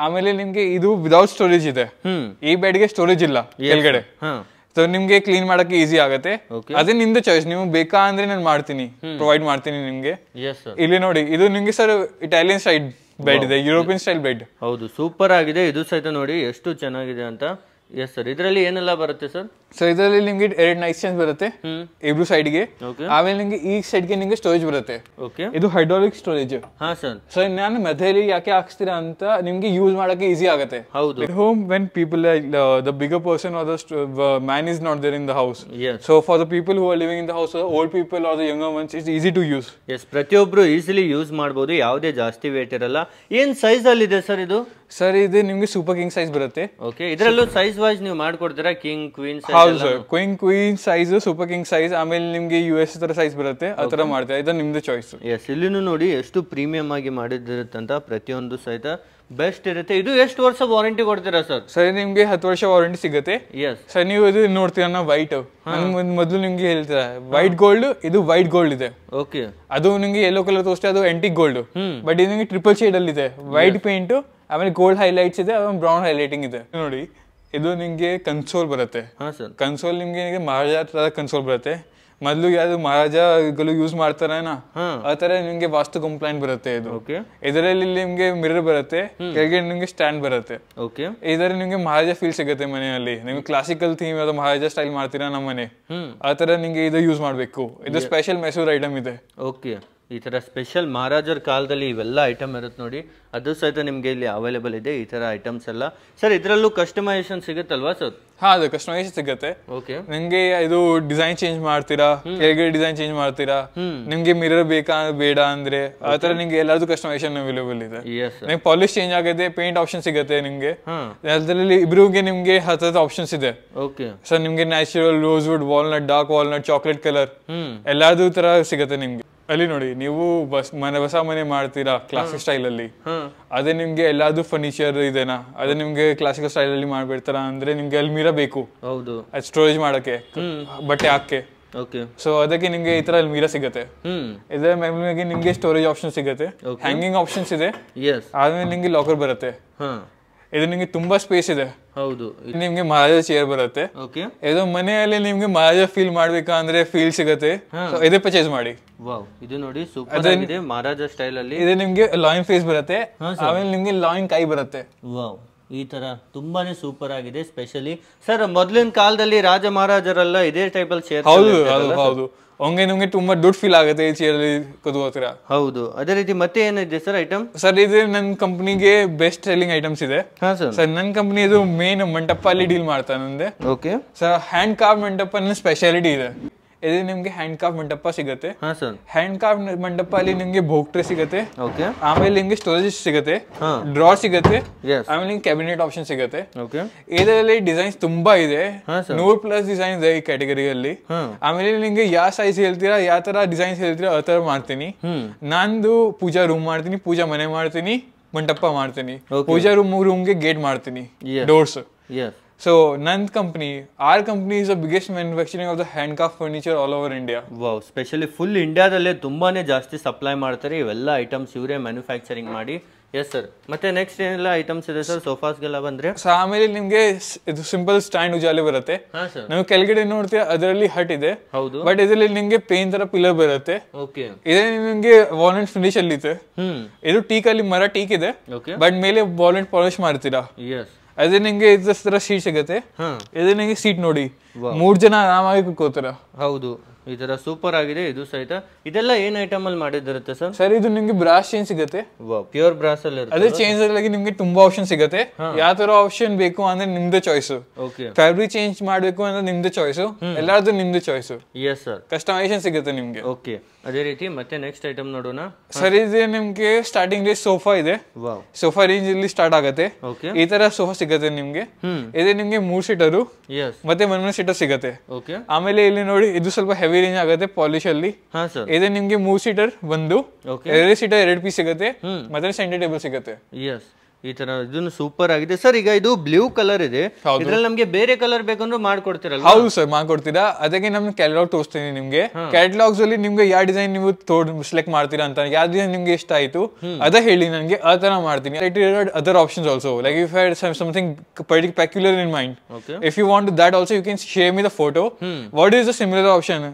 ಆಮೇಲೆ ನಿಮ್ಗೆ ಇದು ವಿದೌಟ್ ಸ್ಟೋರೇಜ್ ಇದೆ. ಈ ಬೆಡ್ ಗೆ ಸ್ಟೋರೇಜ್ ಇಲ್ಲ ಕೆಳಗಡೆ. ಸೊ ನಿಮ್ಗೆ ಕ್ಲೀನ್ ಮಾಡಕ್ಕೆ ಈಸಿ ಆಗುತ್ತೆ. ಅದೇ ನಿಮ್ದು ಚಾಯ್ಸ್. ನೀವು ಬೇಕಾ ಅಂದ್ರೆ ನಾನು ಮಾಡ್ತೀನಿ, ಪ್ರೊವೈಡ್ ಮಾಡ್ತೀನಿ ನಿಮ್ಗೆ. ಇಲ್ಲಿ ನೋಡಿ, ಇದು ನಿಮ್ಗೆ ಸರ್ ಇಟಾಲಿಯನ್ ಸ್ಟೈಲ್ ಬೆಡ್ ಇದೆ, ಯುರೋಪಿಯನ್ ಸ್ಟೈಲ್ ಬೆಡ್. ಹೌದು, ಸೂಪರ್ ಆಗಿದೆ. ಇದು ಸಹಿತ ನೋಡಿ ಎಷ್ಟು ಚೆನ್ನಾಗಿದೆ ಅಂತ. ಎಸ್ ಸರ್, ಇದರಲ್ಲಿ ಏನೆಲ್ಲ ಬರುತ್ತೆ ಸರ್? ಸೊ ಇದರಲ್ಲಿ ನಿಮ್ಗೆ 2 ನೈಟ್ ಸ್ಟ್ಯಾಂಡ್ ಬರುತ್ತೆ ಇಬ್ರು ಸೈಡ್ ಗೆ. ಆಮೇಲೆ ನಿಮ್ಗೆ ಈ ಸೈಡ್ ಗೆ ನಿಮ್ಗೆ ಸ್ಟೋರೇಜ್ ಬರುತ್ತೆ. ಇದು ಹೈಡ್ರಾಲಿಕ್ ಸ್ಟೋರೇಜ್. ಸೊ ನಾನು ಮಧ್ಯದಲ್ಲಿ ಯಾಕೆ ಹಾಕ್ಸ್ತೀರಾ ಅಂತ, ನಿಮ್ಗೆ ಯೂಸ್ ಮಾಡಕ್ಕೆ ಈಸಿ ಆಗುತ್ತೆ. ಹೌದು, home when people the bigger person are the man is not there in the house. So for the people who are living in the house, old people are the younger ones, it's easy to use. Yes, ಪ್ರತಿಯೊಬ್ರು easily use ಮಾಡಬಹುದು, ಯಾವುದೇ ಜಾಸ್ತಿ wait ಇರಲ್ಲ. ಏನ್ size ಅಲ್ಲಿ ಇದೆ sir ಇದು? Sir ಇದು ನಿಮ್ಗೆ ಸೂಪರ್ ಕಿಂಗ್ ಸೈಜ್ ಬರುತ್ತೆ. ಓಕೆ, ಇದರಲ್ಲೂ ಸೈಜ್ ವೈಸ್ ನೀವು ಮಾಡ್ಕೊಡ್ತೀರಾ? King, queen size? ಹೌದು sir, queen size, super king size, ಆಮೇಲೆ ನಿಮ್ಗೆ US ತರ ಸೈಜ್ ಬರುತ್ತೆ. ಆ ತರ ಮಾಡ್ತಾರೆ, ಇದು ನಿಮ್ದು ಚಾಯ್ಸ್. ಎಸ್, ಇಲ್ಲಿನೂ ನೋಡಿ ಎಷ್ಟು ಪ್ರೀಮಿಯಂ ಆಗಿ ಮಾಡಿದಿರುತ್ತಂತ. ಪ್ರತಿಯೊಂದು ಸಹಿತ ಬೆಸ್ಟ್ ಇರುತ್ತೆ. ಇದು ಎಷ್ಟು ವರ್ಷ ವಾರಂಟಿ ಕೊಡ್ತೀರಾ ಸರ್? ಸರ್ ನಿಮ್ಗೆ 10 ವರ್ಷ ವಾರಂಟಿ ಸಿಗುತ್ತೆ. ಸರ್ ನೀವು ಇದು ನೋಡ್ತೀರಾ ವೈಟ್, ಮೊದಲು ನಿಮ್ಗೆ ಹೇಳ್ತೀರಾ ವೈಟ್ ಗೋಲ್ಡ್, ಇದು ವೈಟ್ ಗೋಲ್ಡ್ ಇದೆ. ಓಕೆ, ಅದು ನಿಮ್ಗೆ ಯೆಲ್ಲೋ ಕಲರ್ ತೋರಿಸ್ತೆ, ಅದು ಆಂಟಿಕ್ ಗೋಲ್ಡ್. ಬಟ್ ಇದು ನಿಮ್ಗೆ ಟ್ರಿಪಲ್ ಶೇಡ್ ಅಲ್ಲಿ ಇದೆ. ವೈಟ್ ಪೇಂಟ್, ಆಮೇಲೆ ಗೋಲ್ಡ್ ಹೈಲೈಟ್ಸ್ ಇದೆ, ಆಮೇಲೆ ಬ್ರೌನ್ ಹೈಲೈಟಿಂಗ್ ಇದೆ. ನೋಡಿ, ಇದು ನಿಮ್ಗೆ ಕನ್ಸೋಲ್ ಬರುತ್ತೆ. ಕನ್ಸೋಲ್ ನಿಮ್ಗೆ ಮಹಾರಾಜ ತರ ಕನ್ಸೋಲ್ ಬರುತ್ತೆ. ಮೊದಲು ಯಾವ್ದು ಮಹಾರಾಜಗಳು ಯೂಸ್ ಮಾಡ್ತಾರೇನಾ ಆ ತರ ನಿಮ್ಗೆ ವಾಸ್ತು ಕಂಪ್ಲೈಂಟ್ ಬರುತ್ತೆ. ಇದು ಇದರಲ್ಲಿ ನಿಮ್ಗೆ ಮಿರರ್ ಬರುತ್ತೆ, ಕೆಳಗೆ ನಿಮ್ಗೆ ಸ್ಟ್ಯಾಂಡ್ ಬರುತ್ತೆ. ಇದರಲ್ಲಿ ನಿಮ್ಗೆ ಮಹಾರಾಜ ಫೀಲ್ ಸಿಗುತ್ತೆ ಮನೆಯಲ್ಲಿ. ನಿಮ್ಗೆ ಕ್ಲಾಸಿಕಲ್ ಥೀಮ್ ಯಾವ್ದು ಮಹಾರಾಜ ಸ್ಟೈಲ್ ಮಾಡ್ತೀರಾ ನಮ್ಮ ಮನೆ, ಆ ತರ ನಿಮ್ಗೆ ಇದು ಯೂಸ್ ಮಾಡ್ಬೇಕು. ಇದು ಸ್ಪೆಷಲ್ ಮೈಸೂರ್ ಐಟಮ್ ಇದೆ. ಓಕೆ, ಈ ತರ ಸ್ಪೆಷಲ್ ಮಹಾರಾಜರ ಕಾಲದಲ್ಲಿ ಇವೆಲ್ಲ ಐಟಮ್ ಇರುತ್ತೆ ನೋಡಿ, ಅದು ಸಹಿತ ನಿಮ್ಗೆ ಇಲ್ಲಿ ಅವೈಲೇಬಲ್ ಇದೆ ಈ ತರ ಐಟಮ್ಸ್ ಎಲ್ಲ. ಸರ್ ಇದರಲ್ಲೂ ಕಸ್ಟಮೈಸೇಷನ್ ಸಿಗುತ್ತಲ್ವಾ ಸರ್? ಹಾ, ಅದು ಕಸ್ಟಮೈಸೇಷನ್ ಸಿಗುತ್ತೆ. ಓಕೆ, ನಿಮ್ಗೆ ಇದು ಡಿಸೈನ್ ಚೇಂಜ್ ಮಾಡ್ತೀರಾ, ಕೆಳಗಡೆ ಡಿಸೈನ್ ಚೇಂಜ್ ಮಾಡ್ತೀರಾ, ನಿಮ್ಗೆ ಮಿರರ್ ಬೇಕಾ ಬೇಡ ಅಂದ್ರೆ ಆ ತರ ನಿಮ್ಗೆ ಎಲ್ಲಾದ್ರು ಕಸ್ಟಮೈಸೇಷನ್ ಅವೈಲೇಬಲ್ ಇದೆ. ನಿಮ್ಗೆ ಪಾಲಿಶ್ ಚೇಂಜ್ ಆಗುತ್ತೆ, ಪೇಂಟ್ ಆಪ್ಷನ್ ಸಿಗುತ್ತೆ ನಿಮ್ಗೆ. ಅದರಲ್ಲಿ ಇಬ್ರಿಗೆ ನಿಮ್ಗೆ 10 ಆಪ್ಷನ್ಸ್ ಇದೆ. ಓಕೆ ಸರ್, ನಿಮ್ಗೆ natural, rosewood, walnut, dark walnut, chocolate colour ಎಲ್ಲಾದ್ರು ತರ ಸಿಗುತ್ತೆ ನಿಮ್ಗೆ. ಅಲ್ಲಿ ನೋಡಿ, ನೀವು ಹೊಸ ಮನೆ ಮಾಡ್ತೀರಾ ಕ್ಲಾಸಿಕ್ ಸ್ಟೈಲ್ ಅಲ್ಲಿ, ಅದೇ ನಿಮ್ಗೆ ಎಲ್ಲಾದ್ರು ಫರ್ನಿಚರ್ ಇದೆನಾ, ಅದೇ ನಿಮ್ಗೆ ಕ್ಲಾಸಿಕಲ್ ಸ್ಟೈಲ್ ಅಲ್ಲಿ ಮಾಡ್ಬಿಡ್ತಾರ ಅಂದ್ರೆ ನಿಮ್ಗೆ ಅಲ್ಲಿ ಮಿರರ್ ಬೇಕು. ಹೌದು, ಅದು ಸ್ಟೋರೇಜ್ ಮಾಡಕ್ಕೆ, ಬಟ್ಟೆ ಹಾಕಕ್ಕೆ. ಸೊ ಅದಕ್ಕೆ ನಿಮ್ಗೆ ಈ ತರ ಮಿರರ್ ಸಿಗುತ್ತೆ. ಇದರ ಮೇಲೆ ನಿಮ್ಗೆ ಸ್ಟೋರೇಜ್ ಆಪ್ಷನ್ ಸಿಗುತ್ತೆ, ಹ್ಯಾಂಗಿಂಗ್ ಆಪ್ಷನ್ಸ್ ಇದೆ, ಆದ್ಮೇಲೆ ನಿಮ್ಗೆ ಲಾಕರ್ ಬರುತ್ತೆ. ಇದು ನಿಮ್ಗೆ ತುಂಬಾ ಸ್ಪೇಸ್ ಇದೆ. ಹೌದು, ನಿಮ್ಗೆ ಮಹಾರಾಜ ಚೇರ್ ಬರುತ್ತೆ. ಇದು ಮನೆಯಲ್ಲಿ ನಿಮ್ಗೆ ಮಹಾರಾಜ ಫೀಲ್ ಮಾಡ್ಬೇಕಾ ಅಂದ್ರೆ ಫೀಲ್ ಸಿಗುತ್ತೆ, ಇದೇ ಪರ್ಚೇಸ್ ಮಾಡಿ. ವಾವ್, ಇದು ನೋಡಿ ಸೂಪರ್ ಆಗಿದೆ ಮಹಾರಾಜ ಸ್ಟೈಲ್ ಅಲ್ಲಿ. ಇದು ನಿಮ್ಗೆ ಲಾಯಿನ್ ಫೇಸ್ ಬರುತ್ತೆ, ಆಮೇಲೆ ನಿಮ್ಗೆ ಲಾಯಿನ್ ಕೈ ಬರುತ್ತೆ. ವಾವ್, ಈ ತರ ತುಂಬಾನೇ ಸೂಪರ್ ಆಗಿದೆ. ಸ್ಪೆಷಲಿ ಸರ್ ಮೊದಲಿನ ಕಾಲದಲ್ಲಿ ರಾಜ ಮಹಾರಾಜರೆಲ್ಲ ಇದೇ ಟೈಪ್ ಅಲ್ಲಿ ಚೇರ್. ಹೌದು, ಹಂಗೆ ನಿಮ್ಗೆ ತುಂಬಾ ದುಡ್ಡು ಫೀಲ್ ಆಗುತ್ತೆ ಈ ಚೇರ್ ಅಲ್ಲಿ ಕೂತ್ಕೋತೀರಾ. ಹೌದು, ಅದೇ ರೀತಿ ಮತ್ತೆ ಏನಿದೆ ಸರ್ ಐಟಮ್? ಸರ್, ಇದು ನನ್ನ ಕಂಪನಿಗೆ ಬೆಸ್ಟ್ ಸೆಲ್ಲಿಂಗ್ ಐಟಮ್ಸ್ ಇದೆ. ಸರ್, ನನ್ನ ಕಂಪನಿ ಇದು ಮೇನ್ ಮಂಟಪ ಅಲ್ಲಿ ಡೀಲ್ ಮಾಡ್ತಾನೆ. ಓಕೆ ಸರ್, ಹ್ಯಾಂಡ್ ಕಾರ್ವ್ ಮಂಟಪ ನನ್ನ ಸ್ಪೆಷಾಲಿಟಿ ಇದೆ. ಇದು ನಿಮ್ಗೆ ಹ್ಯಾಂಡ್ ಕಾಫ್ ಮಂಟಪ ಸಿಗುತ್ತೆ. ಹಾ ಸರ್. ಹ್ಯಾಂಡ್ ಕಾಫ್ ಮಂಟಪ ಅಲ್ಲಿ ನಿಮ್ಗೆ ಬೋಕ್ಟ್ರೆ ಸಿಗುತ್ತೆ. ಓಕೆ. ಆಮೇಲೆ ನಿಮ್ಗೆ ಸ್ಟೋರೇಜ್ ಸಿಗುತ್ತೆ, ಡ್ರಾ ಸಿಗುತ್ತೆ, ಆಮೇಲೆ ನಿಮ್ಗೆ ಕ್ಯಾಬಿನೆಟ್ ಆಪ್ಷನ್ ಸಿಗುತ್ತೆ. ಓಕೆ. ಇದರಲ್ಲಿ ಡಿಸೈನ್ಸ್ ತುಂಬಾ ಇದೆ, 100+ ಡಿಸೈನ್ಸ್ ಇದೆ ಈ ಕ್ಯಾಟಗರಿಯಲ್ಲಿ. ಆಮೇಲೆ ನಿಮ್ಗೆ ಯಾವ ಸೈಜ್ ಹೇಳ್ತೀರಾ, ಯಾವ ತರ ಡಿಸೈನ್ಸ್ ಹೇಳ್ತೀರಾ ಆ ತರ ಮಾಡ್ತೀನಿ. ನಂದು ಪೂಜಾ ರೂಮ್ ಮಾಡ್ತೀನಿ, ಪೂಜಾ ಮನೆ ಮಾಡ್ತೀನಿ, ಮಂಟಪ ಮಾಡ್ತೀನಿ, ಪೂಜಾ ರೂಮ್ಗೆ ಗೇಟ್ ಮಾಡ್ತೀನಿ, doors. So Nand company, our company is the biggest manufacturing of the handcraft furniture all over India. Wow, specially full ಇಂಡಿಯಾದಲ್ಲೇ ತುಂಬಾನೇ ಜಾಸ್ತಿ ಸಪ್ಲೈ ಮಾಡ್ತಾರೆ ಇವೆಲ್ಲ ಐಟಮ್ಸ್, ಇವರೇ ಮ್ಯಾನುಫ್ಯಾಕ್ಚರಿಂಗ್ ಮಾಡಿ. Yes sir. ಮತ್ತೆ ನೆಕ್ಸ್ಟ್ ಏನೆಲ್ಲ ಐಟಮ್ಸ್ ಇದೆ ಸರ್ ಸೋಫಾಸ್ಗೆಲ್ಲ ಬಂದ್ರೆ? ಸೊ ಆಮೇಲೆ ನಿಮ್ಗೆ ಇದು ಸಿಂಪಲ್ ಸ್ಟ್ಯಾಂಡ್ ಉಜಾಲೆ ಬರುತ್ತೆ. ನಾವು ಕೆಳಗಡೆ ನೋಡ್ತೀರಾ ಅದರಲ್ಲಿ ಹಟ್ ಇದೆ. ಹೌದು. ಬಟ್ ಇದರಲ್ಲಿ ನಿಮ್ಗೆ ಪೇನ್ ತರ ಪಿಲ್ಲರ್ ಬರುತ್ತೆ. ಓಕೆ. ಇದೇ ನಿಮ್ಗೆ ವಾಲ್ನಟ್ ಫಿನಿಶ್ ಅಲ್ಲಿ ಇದೆ. ಇದು ಟೀಕ್ ಅಲ್ಲಿ ಮರ ಟೀಕ್ ಇದೆ, ಬಟ್ ಮೇಲೆ ವಾಲ್ನಟ್ ಪಾಲಿಶ್ ಮಾಡ್ತೀರಾ. ಅದೇ ನಿಮ್ಗೆ ಇದ್ರ ತರ ಸೀಟ್ ಸಿಗುತ್ತೆ. ಇದೇ ನಿಮ್ಗೆ ಸೀಟ್ ನೋಡಿ, 3 ಜನ ಆರಾಮಾಗಿ ಕೂತ್ಕೋತಾರ. ಹೌದು, ಈ ತರ ಸೂಪರ್ ಆಗಿದೆ ಇದು ಸಹಿತ. ಇದೆಲ್ಲ ಏನ್ ಐಟಮ್ ಅಲ್ಲಿ ಮಾಡಿದಿರುತ್ತೆ ಸರ್? ಸರ್ ಇದು ನಿಮ್ಗೆ ಬ್ರಾಸ್ ಚೇಂಜ್ ಸಿಗುತ್ತೆ, ಪ್ಯೂರ್ ಬ್ರಾಸ್ ಅಲ್ಲಿ ಇರುತ್ತೆ. ಅದೇ ಚೇಂಜ್ ಅಲ್ಲಿ ನಿಮ್ಗೆ ತುಂಬಾ ಆಪ್ಷನ್ ಸಿಗುತ್ತೆ. ಯಾವ ತರ ಆಪ್ಷನ್ ಬೇಕು ಅಂದ್ರೆ ನಿಮ್ದೇ ಚಾಯ್ಸ್. ಫ್ಯಾಬ್ರಿಕ್ ಚೇಂಜ್ ಮಾಡ್ಬೇಕು ಅಂದ್ರೆ ನಿಮ್ದೇ ಚಾಯ್ಸ್, ಎಲ್ಲಾರ್ದು ನಿಮ್ದೇ ಚಾಯ್ಸ್. Yes sir. ಕಸ್ಟಮೈಸೇಷನ್ ಸಿಗುತ್ತೆ ನಿಮ್ಗೆ. ಓಕೆ. ಅದೇ ರೀತಿ ಮತ್ತೆ ನೆಕ್ಸ್ಟ್ ಐಟಮ್ ನೋಡೋಣ. ಸರ್ ಇದು ನಿಮ್ಗೆ ಸ್ಟಾರ್ಟಿಂಗ್ ರೇಂಜ್ ಸೋಫಾ ಇದೆ. ಸೋಫಾ ರೇಂಜ್ ಇಲ್ಲಿ ಸ್ಟಾರ್ಟ್ ಆಗುತ್ತೆ. ಈ ತರ ಸೋಫಾ ಸಿಗುತ್ತೆ ನಿಮ್ಗೆ. ಇದೆ ನಿಮ್ಗೆ 3 ಸೀಟರು ಮತ್ತೆ 1 ಸೀಟರ್ ಸಿಗುತ್ತೆ. ಆಮೇಲೆ ಇಲ್ಲಿ ನೋಡಿ ಇದು ಸ್ವಲ್ಪ ಹೆವಿ ರೇಂಜ್ ಆಗುತ್ತೆ ಪಾಲಿಶ್ ಅಲ್ಲಿ. ಇದೆ ನಿಮ್ಗೆ 3 ಸೀಟರ್ ಒಂದು, 2 ಸೀಟರ್ 2 ಪೀಸ್ ಸಿಗುತ್ತೆ, ಮತ್ತೆ ಸೆಂಟರ್ ಟೇಬಲ್ ಸಿಗುತ್ತೆ. ಈ ತರ ಇದನ್ನು ಸೂಪರ್ ಆಗಿದೆ ಸರ್. ಈಗ ಇದು ಬ್ಲೂ ಕಲರ್ ಇದೆ, ಇದ್ರಲ್ಲಿ ನಮ್ಗೆ ಬೇರೆ ಕಲರ್ ಬೇಕಂದ್ರೆ ಮಾಡ್ಕೊಡ್ತೀರಲ್ಲ? ಹೌದು ಸರ್, ಮಾಡ್ಕೊಡ್ತೀರಾ. ಅದಕ್ಕೆ ನಮ್ಗೆ ಕ್ಯಾಟಲಾಗ್ ತೋರಿಸ್ತೀನಿ ನಿಮ್ಗೆ. ಕ್ಯಾಟಲಾಗ್ಸ್ ಅಲ್ಲಿ ನಿಮ್ಗೆ ಯಾವ ಡಿಸೈನ್ ನೀವು ಸೆಲೆಕ್ಟ್ ಮಾಡ್ತೀರಾ ಅಂತ, ಯಾವ ಡಿಸೈನ್ ನಿಮ್ಗೆ ಇಷ್ಟ ಆಯ್ತು ಅದ ಹೇಳಿ ನನಗೆ, ಆ ತರ ಮಾಡ್ತೀನಿ. Other options also, like if I had something particular in mind, if you want that also you can share me the photo. What is the similar option,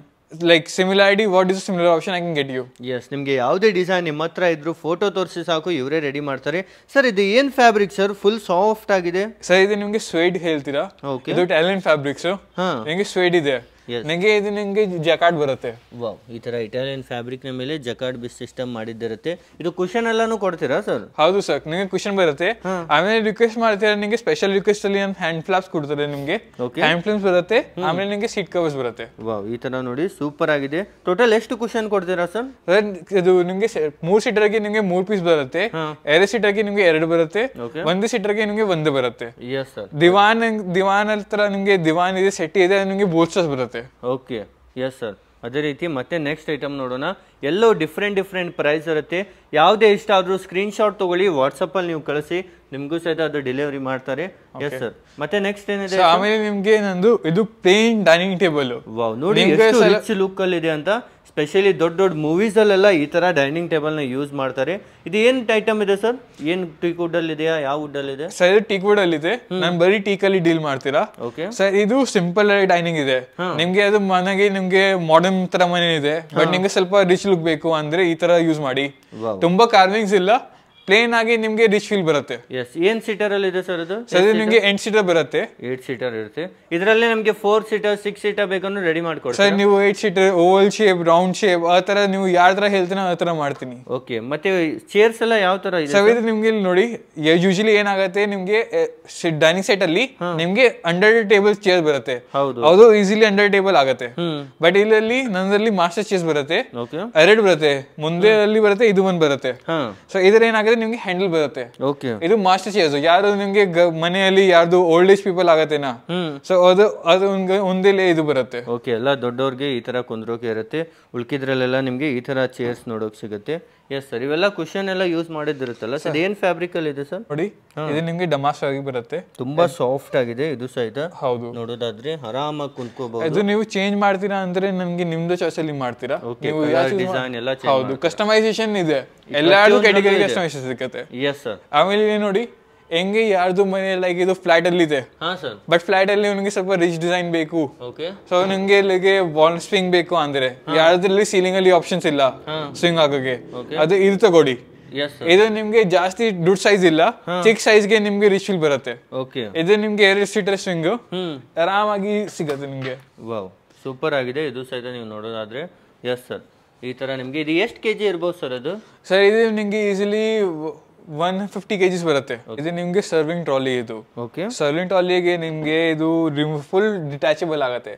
like similarity, what is the similar option I can get you? Yes, ನಿಮಗೆ ಯಾವುದೇ design ನಿಮ್ಮ ಹತ್ರ ಇದ್ರು photo ತೋರಿಸಿ ಸಾಕು, ಇವರೇ ready ಮಾಡ್ತಾರೆ. Sir ಇದು ಏನ್ ಫ್ಯಾಬ್ರಿಕ್ ಸರ್? ಫುಲ್ ಸಾಫ್ಟ್ ಆಗಿದೆ. ಸರ್ ಇದು ನಿಮಗೆ ಸ್ವೇಡ್ ಹೇಳ್ತೀರಾ? ಇದು ಇಟಾಲಿಯನ್ ಫ್ಯಾಬ್ರಿಕ್ಸ್. ನಿಮಗೆ ಸ್ವೇಡ್ ಇದೆ, ನಿಮಗೆ ಇದು ನಿಮಗೆ ಜಕಾರ್ಡ್ ಬರುತ್ತೆ. ವಾವ್, ಈ ತರ ಇಟಾಲಿಯನ್ ಫ್ಯಾಬ್ರಿಕ್ ನ ಮೇಲೆ ಜಕಾರ್ಡ್ ಬಿಸ್ ಸಿಸ್ಟಮ್ ಮಾಡಿದಿರುತ್ತೆ. ಇದು ಕುಶನ್ ಎಲ್ಲಾನು ಕೊಡ್ತೀರಾ ಸರ್? ಹೌದು ಸರ್, ನಿಮಗೆ ಕುಶನ್ ಬರುತ್ತೆ. ಆಮೇಲೆ ರಿಕ್ವೆಸ್ಟ್ ಮಾಡ್ತೀರಾ ನಿಮಗೆ ಸ್ಪೆಷಲ್ ರಿಕ್ವೆಸ್ಟ್ ಅಲ್ಲಿ ಹ್ಯಾಂಡ್ ಫ್ಲಾಪ್ಸ್ ಕೊಡ್ತಾರೆ ನಿಮಗೆ. ಹ್ಯಾಂಡ್ ಫ್ಲಾಪ್ಸ್ ಬರುತ್ತೆ, ಆಮೇಲೆ ನಿಮಗೆ ಸೀಟ್ ಕವರ್ಸ್ ಬರುತ್ತೆ. ವಾವ್, ಈ ತರ ನೋಡಿ ಸೂಪರ್ ಆಗಿದೆ. ಟೋಟಲ್ ಎಷ್ಟು ಕುಶನ್ ಕೊಡ್ತೀರಾ ಸರ್? ಇದು ನಿಮಗೆ 3 ಸೀಟರ್ಗೆ ನಿಮಗೆ 3 ಪೀಸ್ ಬರುತ್ತೆ, 2 ಸೀಟರ್ಗೆ ನಿಮಗೆ 2 ಬರುತ್ತೆ, 1 ಸೀಟರ್ಗೆ ನಿಮಗೆ 1 ಬರುತ್ತೆ. ದಿವಾನ್ ಹತ್ರ ನಿಮಗೆ ದಿವಾನ್ ಇದೆ, ಸೆಟ್ ಇದೆ, ನಿಮಗೆ ಬೋಲ್ಸ್ಟರ್ಸ್ ಬರುತ್ತೆ. ಓಕೆ. Yes sir. ಅದೇ ರೀತಿ ಮತ್ತೆ ನೆಕ್ಸ್ಟ್ ಐಟಮ್ ನೋಡೋಣ. ಎಲ್ಲೋ ಡಿಫ್ರೆಂಟ್ ಪ್ರೈಸ್ ಇರುತ್ತೆ. ಯಾವುದೇ ಇಷ್ಟ ಆದ್ರೂ ಸ್ಕ್ರೀನ್ ಶಾಟ್ ತಗೊಳ್ಳಿ, ವಾಟ್ಸಪ್ ಅಲ್ಲಿ ನೀವು ಕಳಿಸಿ, ನಿಮ್ಗೂ ಸಹಿತ ಅದು ಡೆಲಿವರಿ ಮಾಡ್ತಾರೆ. S sir. ಮತ್ತೆ ನೆಕ್ಸ್ಟ್ ಏನಿದೆ? ಆಮೇಲೆ ನಿಮ್ಗೆ ನಂದು ಇದು ಪ್ಲೇನ್ ಡೈನಿಂಗ್ ಟೇಬಲ್. ವಾವ್, ನೋಡಿ ಎಷ್ಟು ರಿಚ್ ಲುಕ್ ಅಲ್ಲಿ ಇದೆ ಅಂತ. ಸ್ಪೆಷಲಿ ದೊಡ್ಡ ಮೂವೀಸ್ ಅಲ್ಲೆಲ್ಲ ಈ ತರ ಡೈನಿಂಗ್ ಟೇಬಲ್ ನ ಯೂಸ್ ಮಾಡ್ತಾರೆ. ಇದು ಏನ್ ಐಟಮ್ ಇದೆ ಸರ್? ಏನ್ ಟೀಕ್ ವುಡ್ ಅಲ್ಲಿ ಇದೆಯಾ, ಯಾವ ವುಡ್ ಅಲ್ಲಿ ಇದೆ? ಸರ್ ಟೀಕ್ ವುಡ್ ಅಲ್ಲಿ ಇದೆ, ನಾನು ಬರೀ ಟೀಕ್ ಅಲ್ಲಿ ಡೀಲ್ ಮಾಡ್ತೀರಾ. ಸರ್ ಇದು ಸಿಂಪಲ್ ಡೈನಿಂಗ್ ಇದೆ. ನಿಮ್ಗೆ ಅದು ಮನೆಗೆ ನಿಮ್ಗೆ ಮಾಡರ್ನ್ ತರ ಮನೆ ಇದೆ, ಬಟ್ ನಿಮ್ಗೆ ಸ್ವಲ್ಪ ರಿಚ್ ಲುಕ್ ಬೇಕು ಅಂದ್ರೆ ಈ ತರ ಯೂಸ್ ಮಾಡಿ. ತುಂಬಾ ಕಾರ್ವಿಂಗ್ಸ್ ಇಲ್ಲ, ಪ್ಲೇನ್ ಆಗಿ ನಿಮ್ಗೆ ರಿಚ್ ಫೀಲ್ ಬರುತ್ತೆ. ಎಸ್. ಏನ್ ಸೀಟರ್ ಅಲ್ಲಿ ಇದೆ ಸರ್? ಅದು ನಿಮ್ಗೆ 8 ಸೀಟರ್ ಬರುತ್ತೆ. 8 ಸೀಟರ್ ಇರುತ್ತೆ. ಇದರಲ್ಲಿ ನಮ್ಗೆ 4 ಸೀಟರ್ 6 ಸೀಟರ್ ಬೇಕಂದ್ರೆ ರೆಡಿ ಮಾಡ್ಕೊಡ್ತೀರಾ ಸರ್? ನೀವು 8 seater Oval shape, round shape, ಆ ತರ ನೀವು ಯಾವ ತರ ಹೇಳ್ತೀರಾ ಆ ತರ ಮಾಡ್ತೀನಿ. ಓಕೆ. ಮತ್ತೆ ಚೇರ್ಸ್ ಎಲ್ಲ ಯಾವ ತರ ಇದೆ ಸರ್? ಇದು ನಿಮ್ಗೆ ನೋಡಿ ಯೂಶಲಿ ಏನಾಗುತ್ತೆ, ನಿಮ್ಗೆ ಡೈನಿಂಗ್ ಸೆಟ್ ಅಲ್ಲಿ ನಿಮ್ಗೆ ಅಂಡರ್ ಟೇಬಲ್ ಚೇರ್ ಬರುತ್ತೆ. ಅದು ಈಸಿಲಿ ಅಂಡರ್ ಟೇಬಲ್ ಆಗುತ್ತೆ. ಬಟ್ ಇಲ್ಲಿ ನನ್ನಲ್ಲಿ ಮಾಸ್ಟರ್ ಚೇರ್ಸ್ ಬರುತ್ತೆ, 2 ಬರುತ್ತೆ, ಮುಂದೆ ಅಲ್ಲಿ ಬರುತ್ತೆ, ಇದು 1 ಬರುತ್ತೆ. ಸೊ ಇದ್ರ ಏನಾಗುತ್ತೆ ನಿಮ್ಗೆ ಹ್ಯಾಂಡಲ್ ಬರುತ್ತೆ. ಇದು ಮಾಸ್ಟರ್ ಚೇರ್ಸ್. ಯಾರು ನಿಮ್ಗೆ ಮನೆಯಲ್ಲಿ ಯಾರ್ದು ಓಲ್ಡ್ ಏಜ್ ಪೀಪಲ್ ಆಗತ್ತೇನಾ, ಸೊ ಅದು ಒಂದೇ ಇದು ಬರುತ್ತೆ. ಓಕೆ. ಎಲ್ಲ ದೊಡ್ಡವ್ರಿಗೆ ಈ ತರ ಕುಂದ್ರೋಕೆ ಇರುತ್ತೆ, ಉಳ್ಕಿದ್ರಲ್ಲೆಲ್ಲ ನಿಮ್ಗೆ ಈ ತರ ಚೇರ್ಸ್ ನೋಡೋಕ್ ಸಿಗುತ್ತೆ. Yes sir. ಇವೆಲ್ಲ ಕುಶನ್ ಎಲ್ಲ ಯೂಸ್ ಮಾಡಿದಿರುತ್ತಲ್ಲ ಸರ್? ಏನ್ ಫ್ಯಾಬ್ರಿಕ್ ಅಲ್ಲಿ ಇದೆ ಸರ್? ನೋಡಿ ಇದು ನಿಮ್ಗೆ ಡಮಾಸ್ ಆಗಿ ಬರುತ್ತೆ, ತುಂಬಾ ಸಾಫ್ಟ್ ಆಗಿದೆ ಇದು ಸಹಿತ. ಹೌದು, ನೋಡೋದಾದ್ರೆ ಆರಾಮಾಗಿ ಕುಂತ್ಕೋಬಹುದು. ಇದು ನೀವು ಚೇಂಜ್ ಮಾಡ್ತೀರಾ ಅಂದ್ರೆ ನಮ್ಗೆ ನಿಮ್ದು ಚಾಯ್ಸ್ ಅಲ್ಲಿ ಮಾಡ್ತೀರಾ. ನೀವು ಡಿಸೈನ್ ಎಲ್ಲ ಹೌದು, ಕಸ್ಟಮೈಸೇಷನ್ ಇದೆ, ಎಲ್ಲಾರು ಕ್ಯಾಟಗರಿ ಕಸ್ಟಮೈಸೇಷನ್ ಸಿಗುತ್ತೆ. Yes sir. ಆಮೇಲೆ ನೋಡಿ ಹೆಂಗೆ ಯಾರ್ದು ಮನೆ ಲೈಕ್ ಇದು ಫ್ಲಾಟ್ ಅಲ್ಲಿ ಇದೆ, ಬಟ್ ಫ್ಲಾಟ್ ಅಲ್ಲಿ ನಿಮಗೆ ಸ್ವಲ್ಪ ರಿಚ್ ಡಿಸೈನ್ ಬೇಕು. ಸೊ ನಿಮ್ಗೆ ವಾಲ್ ಸ್ವಿಂಗ್ ಬೇಕು ಅಂದ್ರೆ ಯಾರ್ದ್ರಲ್ಲಿ ಸೀಲಿಂಗ್ ಅಲ್ಲಿ ಆಪ್ಷನ್ಸ್ ಇಲ್ಲ ಸ್ವಿಂಗ್ ಆಗೋಕೆ, ಅದು ಇದು ತಗೊಳ್ಳಿ. ಇದು ನಿಮ್ಗೆ ಜಾಸ್ತಿ ದುಡ್ಡು ಸೈಜ್ ಇಲ್ಲ, ಚಿಕ್ಕ ಸೈಜ್ಗೆ ನಿಮ್ಗೆ ರಿಚ್ ಫೀಲ್ ಬರುತ್ತೆ. ಇದು ನಿಮ್ಗೆ 2 ಸೀಟರ್ ಸ್ವಿಂಗ್ ಆರಾಮಾಗಿ ಸಿಗುತ್ತೆ ನಿಮ್ಗೆ. ವಾವ್, ಸೂಪರ್ ಆಗಿದೆ ಇದು ಸಹಿತ ನೀವು ನೋಡೋದಾದ್ರೆ. Yes sir. ಈ ತರ ನಿಮ್ಗೆ ಇದು ಎಷ್ಟು ಕೆಜಿ ಇರ್ಬೋದು ಸರ್? ಅದು ಸರ್ ಇದು ನಿಮ್ಗೆ ಈಸಿಲಿ 150 kgs ಬರುತ್ತೆ. ಇದು ನಿಮ್ಗೆ ಸರ್ವಿಂಗ್ ಟ್ರಾಲಿ. ಇದು ಸರ್ವಿಂಗ್ ಟ್ರಾಲಿಗೆ ನಿಮ್ಗೆ ಇದು ಫುಲ್ ಡಿಟ್ಯಾಚಬಲ್ ಆಗುತ್ತೆ,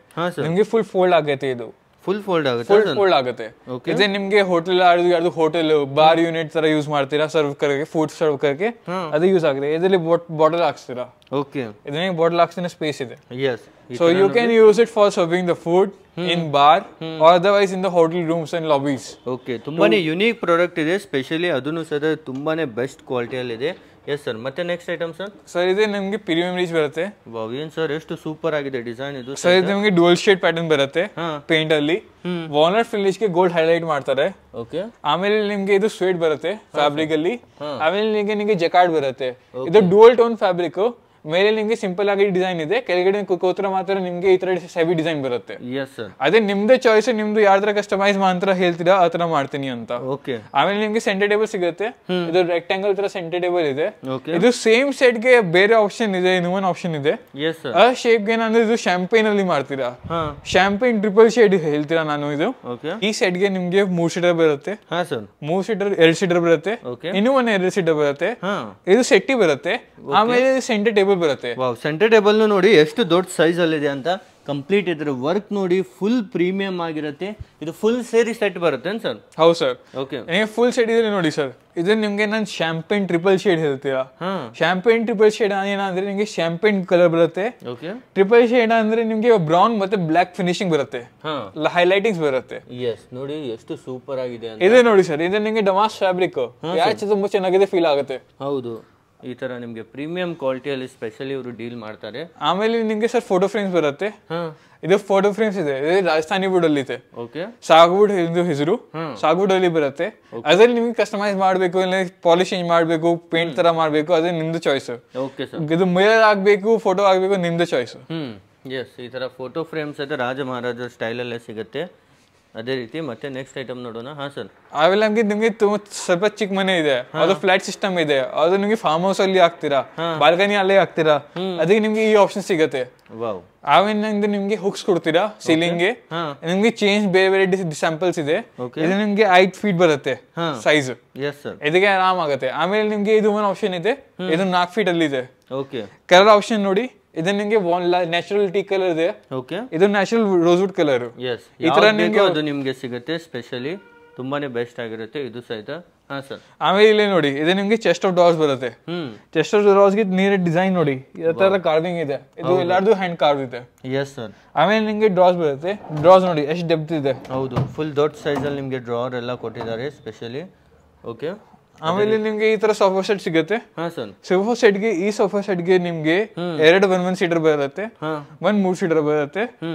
ನಿಮ್ಗೆ ಫುಲ್ ಫೋಲ್ಡ್ ಆಗುತ್ತೆ. ಇದು ಫುಲ್ ಫೋಲ್ಡ್ ಆಗುತ್ತೆ, ಫುಲ್ ಫೋಲ್ಡ್ ಆಗುತ್ತೆ. ಇದೇ ನಿಮ್ಗೆ ಹೋಟೆಲ್ ಯಾರ್ದು ಹೋಟೆಲ್ ಬಾರ್ ಯೂನಿಟ್ ತರ ಯೂಸ್ ಮಾಡ್ತೀರಾ ಸರ್ವ್ ಕರಕ್ಕೆ, ಫುಡ್ ಸರ್ವ್ ಕರಕ್ಕೆ ಅದು ಯೂಸ್ ಆಗುತ್ತೆ. ಇದರಲ್ಲಿ ಬಾಟಲ್ ಹಾಕ್ಸ್ತೀರಾ. ಓಕೆ, ಇದನ್ನ ಬಾಟಲ್ ಹಾಕ್ಸಿನ ಸ್ಪೇಸ್ ಇದೆ. Yes, so you can use it for serving the food in bar or otherwise in the hotel rooms and lobbies. Okay, ತುಂಬಾನೇ ಯುನೀಕ್ ಪ್ರಾಡಕ್ಟ್ ಇದೆ, ಸ್ಪೆಷಲಿ ಅದನ್ನು ಸಹ ತುಂಬಾನೇ ಬೆಸ್ಟ್ ಕ್ವಾಲಿಟಿಯಲ್ಲಿ ಇದೆ. ಎಸ್ ಸರ್, ಮತ್ತೆ ನೆಕ್ಸ್ಟ್ ಐಟಮ್ ಸರ್? ಸರ್ ಇದೆ ನಿಮಗೆ ಪ್ರೀಮಿಯಂ ರೀಚ್ ಬರುತ್ತೆ. ವಾವ್, ಏನ್ ಸರ್ ಎಷ್ಟು ಸೂಪರ್ ಆಗಿದೆ ಡಿಸೈನ್ ಇದು. ಸರ್ ಇದು ನಿಮಗೆ ಡುವಲ್ ಶೇಡ್ ಪ್ಯಾಟರ್ನ್ ಬರುತ್ತೆ ಪೇಂಟ್ ಅಲ್ಲಿ. ವಾಲ್ನಟ್ ಫಿನಿಶ್ ಗೆ ಗೋಲ್ಡ್ ಹೈಲೈಟ್ ಮಾಡ್ತಾರೆ. ಓಕೆ, ಆಮೇಲೆ ನಿಮ್ಗೆ ಇದು ಸ್ವೇಟ್ ಬರುತ್ತೆ ಫ್ಯಾಬ್ರಿಕ್ ಅಲ್ಲಿ. ಆಮೇಲೆ ನಿಮಗೆ ಜಕಾರ್ಡ್ ಬರುತ್ತೆ. ಇದು ಡುವಲ್ ಟೋನ್ ಫ್ಯಾಬ್ರಿಕ್. ಮೇಲೆ ನಿಮ್ಗೆ ಸಿಂಪಲ್ ಆಗಿ ಡಿಸೈನ್ ಇದೆ, ಕೆಳಗಡೆ ಕೋತ್ರ ಮಾತ್ರ ನಿಮ್ಗೆ ಈ ತರ ಹೆವಿ ಡಿಸೈನ್ ಬರುತ್ತೆ. ಅದೇ ನಿಮ್ದೇ ಚಾಯ್ಸ್, ನಿಮ್ದು ಯಾವ ತರ ಕಸ್ಟಮೈಸ್ ಮಾತ್ರ ಹೇಳ್ತೀರಾ ಆ ತರ ಮಾಡ್ತೀನಿ ಅಂತ. ಓಕೆ, ಆಮೇಲೆ ನಿಮ್ಗೆ ಸೆಂಟರ್ ಟೇಬಲ್ ಸಿಗುತ್ತೆ. ಇದು ರೆಕ್ಟಾಂಗಲ್ ತರ ಸೆಂಟರ್ ಟೇಬಲ್ ಇದೆ. ಇದು ಸೇಮ್ ಸೆಟ್ ಗೆ ಬೇರೆ ಆಪ್ಷನ್ ಇದೆ, ಇನ್ನೊಂದು ಆಪ್ಷನ್ ಇದೆ. ಆ ಶೇಪ್ ಗೆ ನಾನು ಇದು ಶಾಂಪೇನ್ ಅಲ್ಲಿ ಮಾಡ್ತೀರಾ, ಶಾಂಪೇನ್ ಟ್ರಿಪಲ್ ಶೇಡ್ ಹೇಳ್ತೀರಾ ನಾನು. ಇದು ಈ ಸೆಟ್ ಗೆ ನಿಮ್ಗೆ 3 ಸೀಟರ್ ಬರುತ್ತೆ. 3 ಸೀಟರ್ 2 ಸೀಟರ್ ಬರುತ್ತೆ, ಇನ್ನೂ ಒಂದು 2 ಸೀಟರ್ ಬರುತ್ತೆ. ಇದು ಸೆಟ್ಟಿ ಬರುತ್ತೆ. ಆಮೇಲೆ ಸೆಂಟರ್ ಟೇಬಲ್ ಬರುತ್ತೆ. ವಾವ್, ಸೆಂಟರ್ ಟೇಬಲ್ ನೋಡಿ ಎಷ್ಟು ದೊಡ್ಡ ಸೈಜ್ ಅಲ್ಲಿ ಇದೆ ಅಂತ. ಕಂಪ್ಲೀಟ್ ಇದ್ರ ವರ್ಕ್ ನೋಡಿ ಫುಲ್ ಪ್ರೀಮಿಯಂ ಆಗಿರುತ್ತೆ. ಇದು ಫುಲ್ ಸೇರಿ ಸೆಟ್ ಬರುತ್ತೆ ಸರ್? ಹೌದು ಸರ್. ಓಕೆ, ಫುಲ್ ಸೆಟ್ ಇದೆ ನೋಡಿ ಸರ್. ಇದು ನಿಮ್ಗೆ ನಾನು ಶಾಂಪೇನ್ ಟ್ರಿಪಲ್ ಶೇಡ್ ಹೇಳ್ತೀರಾ. ಶಾಂಪೇನ್ ಟ್ರಿಪಲ್ ಶೇಡ್ ಏನಂದ್ರೆ ನಿಮ್ಗೆ ಶಾಂಪೇನ್ ಕಲರ್ ಬರುತ್ತೆ. ಟ್ರಿಪಲ್ ಶೇಡ್ ಅಂದ್ರೆ ನಿಮ್ಗೆ ಬ್ರೌನ್ ಮತ್ತೆ ಬ್ಲಾಕ್ ಫಿನಿಶಿಂಗ್ ಬರುತ್ತೆ, ಹೈಲೈಟಿಂಗ್ಸ್ ಬರುತ್ತೆ. ಎಸ್, ನೋಡಿ ಎಷ್ಟು ಸೂಪರ್ ಆಗಿದೆ. ಇದೆ ನೋಡಿ ಸರ್, ಇದು ನಿಮ್ಗೆ ಡಮಾಸ್ ಫ್ಯಾಬ್ರಿಕ್ ತುಂಬಾ ಚೆನ್ನಾಗಿದೆ, ಫೀಲ್ ಆಗುತ್ತೆ. ಹೌದು, ಈ ತರ ನಿಮ್ಗೆ ಪ್ರೀಮಿಯಂ ಕ್ವಾಲಿಟಿಯಲ್ಲಿ ಸ್ಪೆಷಲಿ ಇವರು ಡೀಲ್ ಮಾಡ್ತಾರೆ. ಆಮೇಲೆ ನಿಮ್ಗೆ ಸರ್ ಫೋಟೋ ಫ್ರೇಮ್ಸ್ ಬರುತ್ತೆ. ಇದು ಫೋಟೋ ಫ್ರೇಮ್ಸ್ ಇದೆ, ರಾಜಸ್ಥಾನಿ ವುಡ್ ಅಲ್ಲಿ ಇದೆ. ಸಾಗ್ವುಡ್ ಹೆಸರು, ಸಾಗ್ವುಡ್ ಅಲ್ಲಿ ಬರುತ್ತೆ. ಅದ್ರಲ್ಲಿ ನಿಮ್ಗೆ ಕಸ್ಟಮೈಸ್ ಮಾಡ್ಬೇಕು, ಇಲ್ಲ ಪಾಲಿಶ್ ಚೇಂಜ್ ಮಾಡ್ಬೇಕು, ಪೇಂಟ್ ತರ ಮಾಡ್ಬೇಕು, ಅದೇ ನಿಮ್ದು ಚಾಯ್ಸ್. ಇದು ಮಿರರ್ ಆಗ್ಬೇಕು, ಫೋಟೋ ಆಗ್ಬೇಕು, ನಿಮ್ದು ಚಾಯ್ಸ್. ಎಸ್, ಈ ತರ ಫೋಟೋ ಫ್ರೇಮ್ಸ್ ಇದೆ ರಾಜ ಮಹಾರಾಜ ಸ್ಟೈಲ್ ಅಲ್ಲೇ ಸಿಗುತ್ತೆ. ಅದೇ ರೀತಿ ಮತ್ತೆ ನೆಕ್ಸ್ಟ್ ಐಟಮ್ ನೋಡೋಣ. ಹಾ ಸರ್, ಆಮೇಲೆ ನಿಮ್ಗೆ ಸ್ವಲ್ಪ ಚಿಕ್ಕ ಮನೆ ಇದೆ, ಅದು ಫ್ಲಾಟ್ ಸಿಸ್ಟಮ್ ಇದೆ, ಅದು ನಿಮ್ಗೆ ಫಾರ್ಮ್ ಹೌಸ್ ಅಲ್ಲಿ ಹಾಕ್ತೀರಾ, ಬಾಲ್ಕನಿ ಅಲ್ಲೇ ಹಾಕ್ತೀರಾ, ಅದಕ್ಕೆ ನಿಮ್ಗೆ ಈ ಆಪ್ಷನ್ ಸಿಗುತ್ತೆ. ಆಮೇಲೆ ನಿಮ್ಗೆ ಹುಕ್ಸ್ ಕೊಡ್ತೀರಾ ಸೀಲಿಂಗ್ ಗೆ. ನಿಮ್ಗೆ ಚೇಂಜ್ ಬೇರೆ ಬೇರೆ ಸ್ಯಾಂಪಲ್ಸ್ ಇದೆ. ಇದು ನಿಮ್ಗೆ 8 ಫೀಟ್ ಬರುತ್ತೆ ಸೈಜ್, ಇದಕ್ಕೆ ಆರಾಮ್ ಆಗುತ್ತೆ. ಆಮೇಲೆ ನಿಮ್ಗೆ ಇದು ಒಂದು ಆಪ್ಷನ್ ಇದೆ, ಇದು 4 ಫೀಟ್ ಅಲ್ಲಿ ಇದೆ. ಕಲರ್ ಆಪ್ಷನ್ ನೋಡಿ, ಇದು ನಿಮ್ಗೆ ನ್ಯಾಚುರಲ್ ಟೀ ಕಲರ್ ಇದೆ. ಇದು ನ್ಯಾಚುರಲ್ ರೋಸ್ವುಡ್ ಕಲರ್. ಈ ತರ ನಿಮ್ಗೆ ಸಿಗುತ್ತೆ, ಸ್ಪೆಷಲಿ ತುಂಬಾನೇ ಬೆಸ್ಟ್ ಆಗಿರುತ್ತೆ ಇದು ಸಹಿತ. ಆಮೇಲೆ ಇಲ್ಲಿ ನೋಡಿ, ಇದು ನಿಮ್ಗೆ ಚೆಸ್ಟ್ ಆಫ್ ಡ್ರಾಸ್ ಬರುತ್ತೆ. ಚೆಸ್ಟ್ ಆಫ್ ಡ್ರಾಸ್ ಗೆ ನೀರ ಡಿಸೈನ್ ನೋಡಿ, ಈ ತರ ಕಾರ್ವಿಂಗ್ ಇದೆ. ಇದು ಎಲ್ಲಾರ್ದು ಹ್ಯಾಂಡ್ ಕಾರ್ವ್ ಇದೆ. Yes sir. ಆಮೇಲೆ ನಿಮ್ಗೆ ಡ್ರಾಸ್ ಬರುತ್ತೆ. ಡ್ರಾಸ್ ನೋಡಿ ಎಷ್ಟು ಡೆಪ್ತ್ ಇದೆ. ಹೌದು, ಫುಲ್ ದೊಡ್ಡ ಸೈಜ್ ಅಲ್ಲಿ ನಿಮ್ಗೆ ಡ್ರಾವರ್ ಎಲ್ಲ ಕೊಟ್ಟಿದ್ದಾರೆ ಸ್ಪೆಷಲಿ. ಓಕೆ, ಆಮೇಲೆ ನಿಮ್ಗೆ ಈ ತರ ಸೋಫಾ ಸೆಟ್ ಸಿಗುತ್ತೆ. ಸೋಫಾ ಸೆಟ್ ಗೆ, ಈ ಸೋಫಾ ಸೆಟ್ ಗೆ ನಿಮ್ಗೆ 2 1 ಸೀಟರ್ ಬರುತ್ತೆ, 1 3 ಸೀಟರ್ ಬರುತ್ತೆ,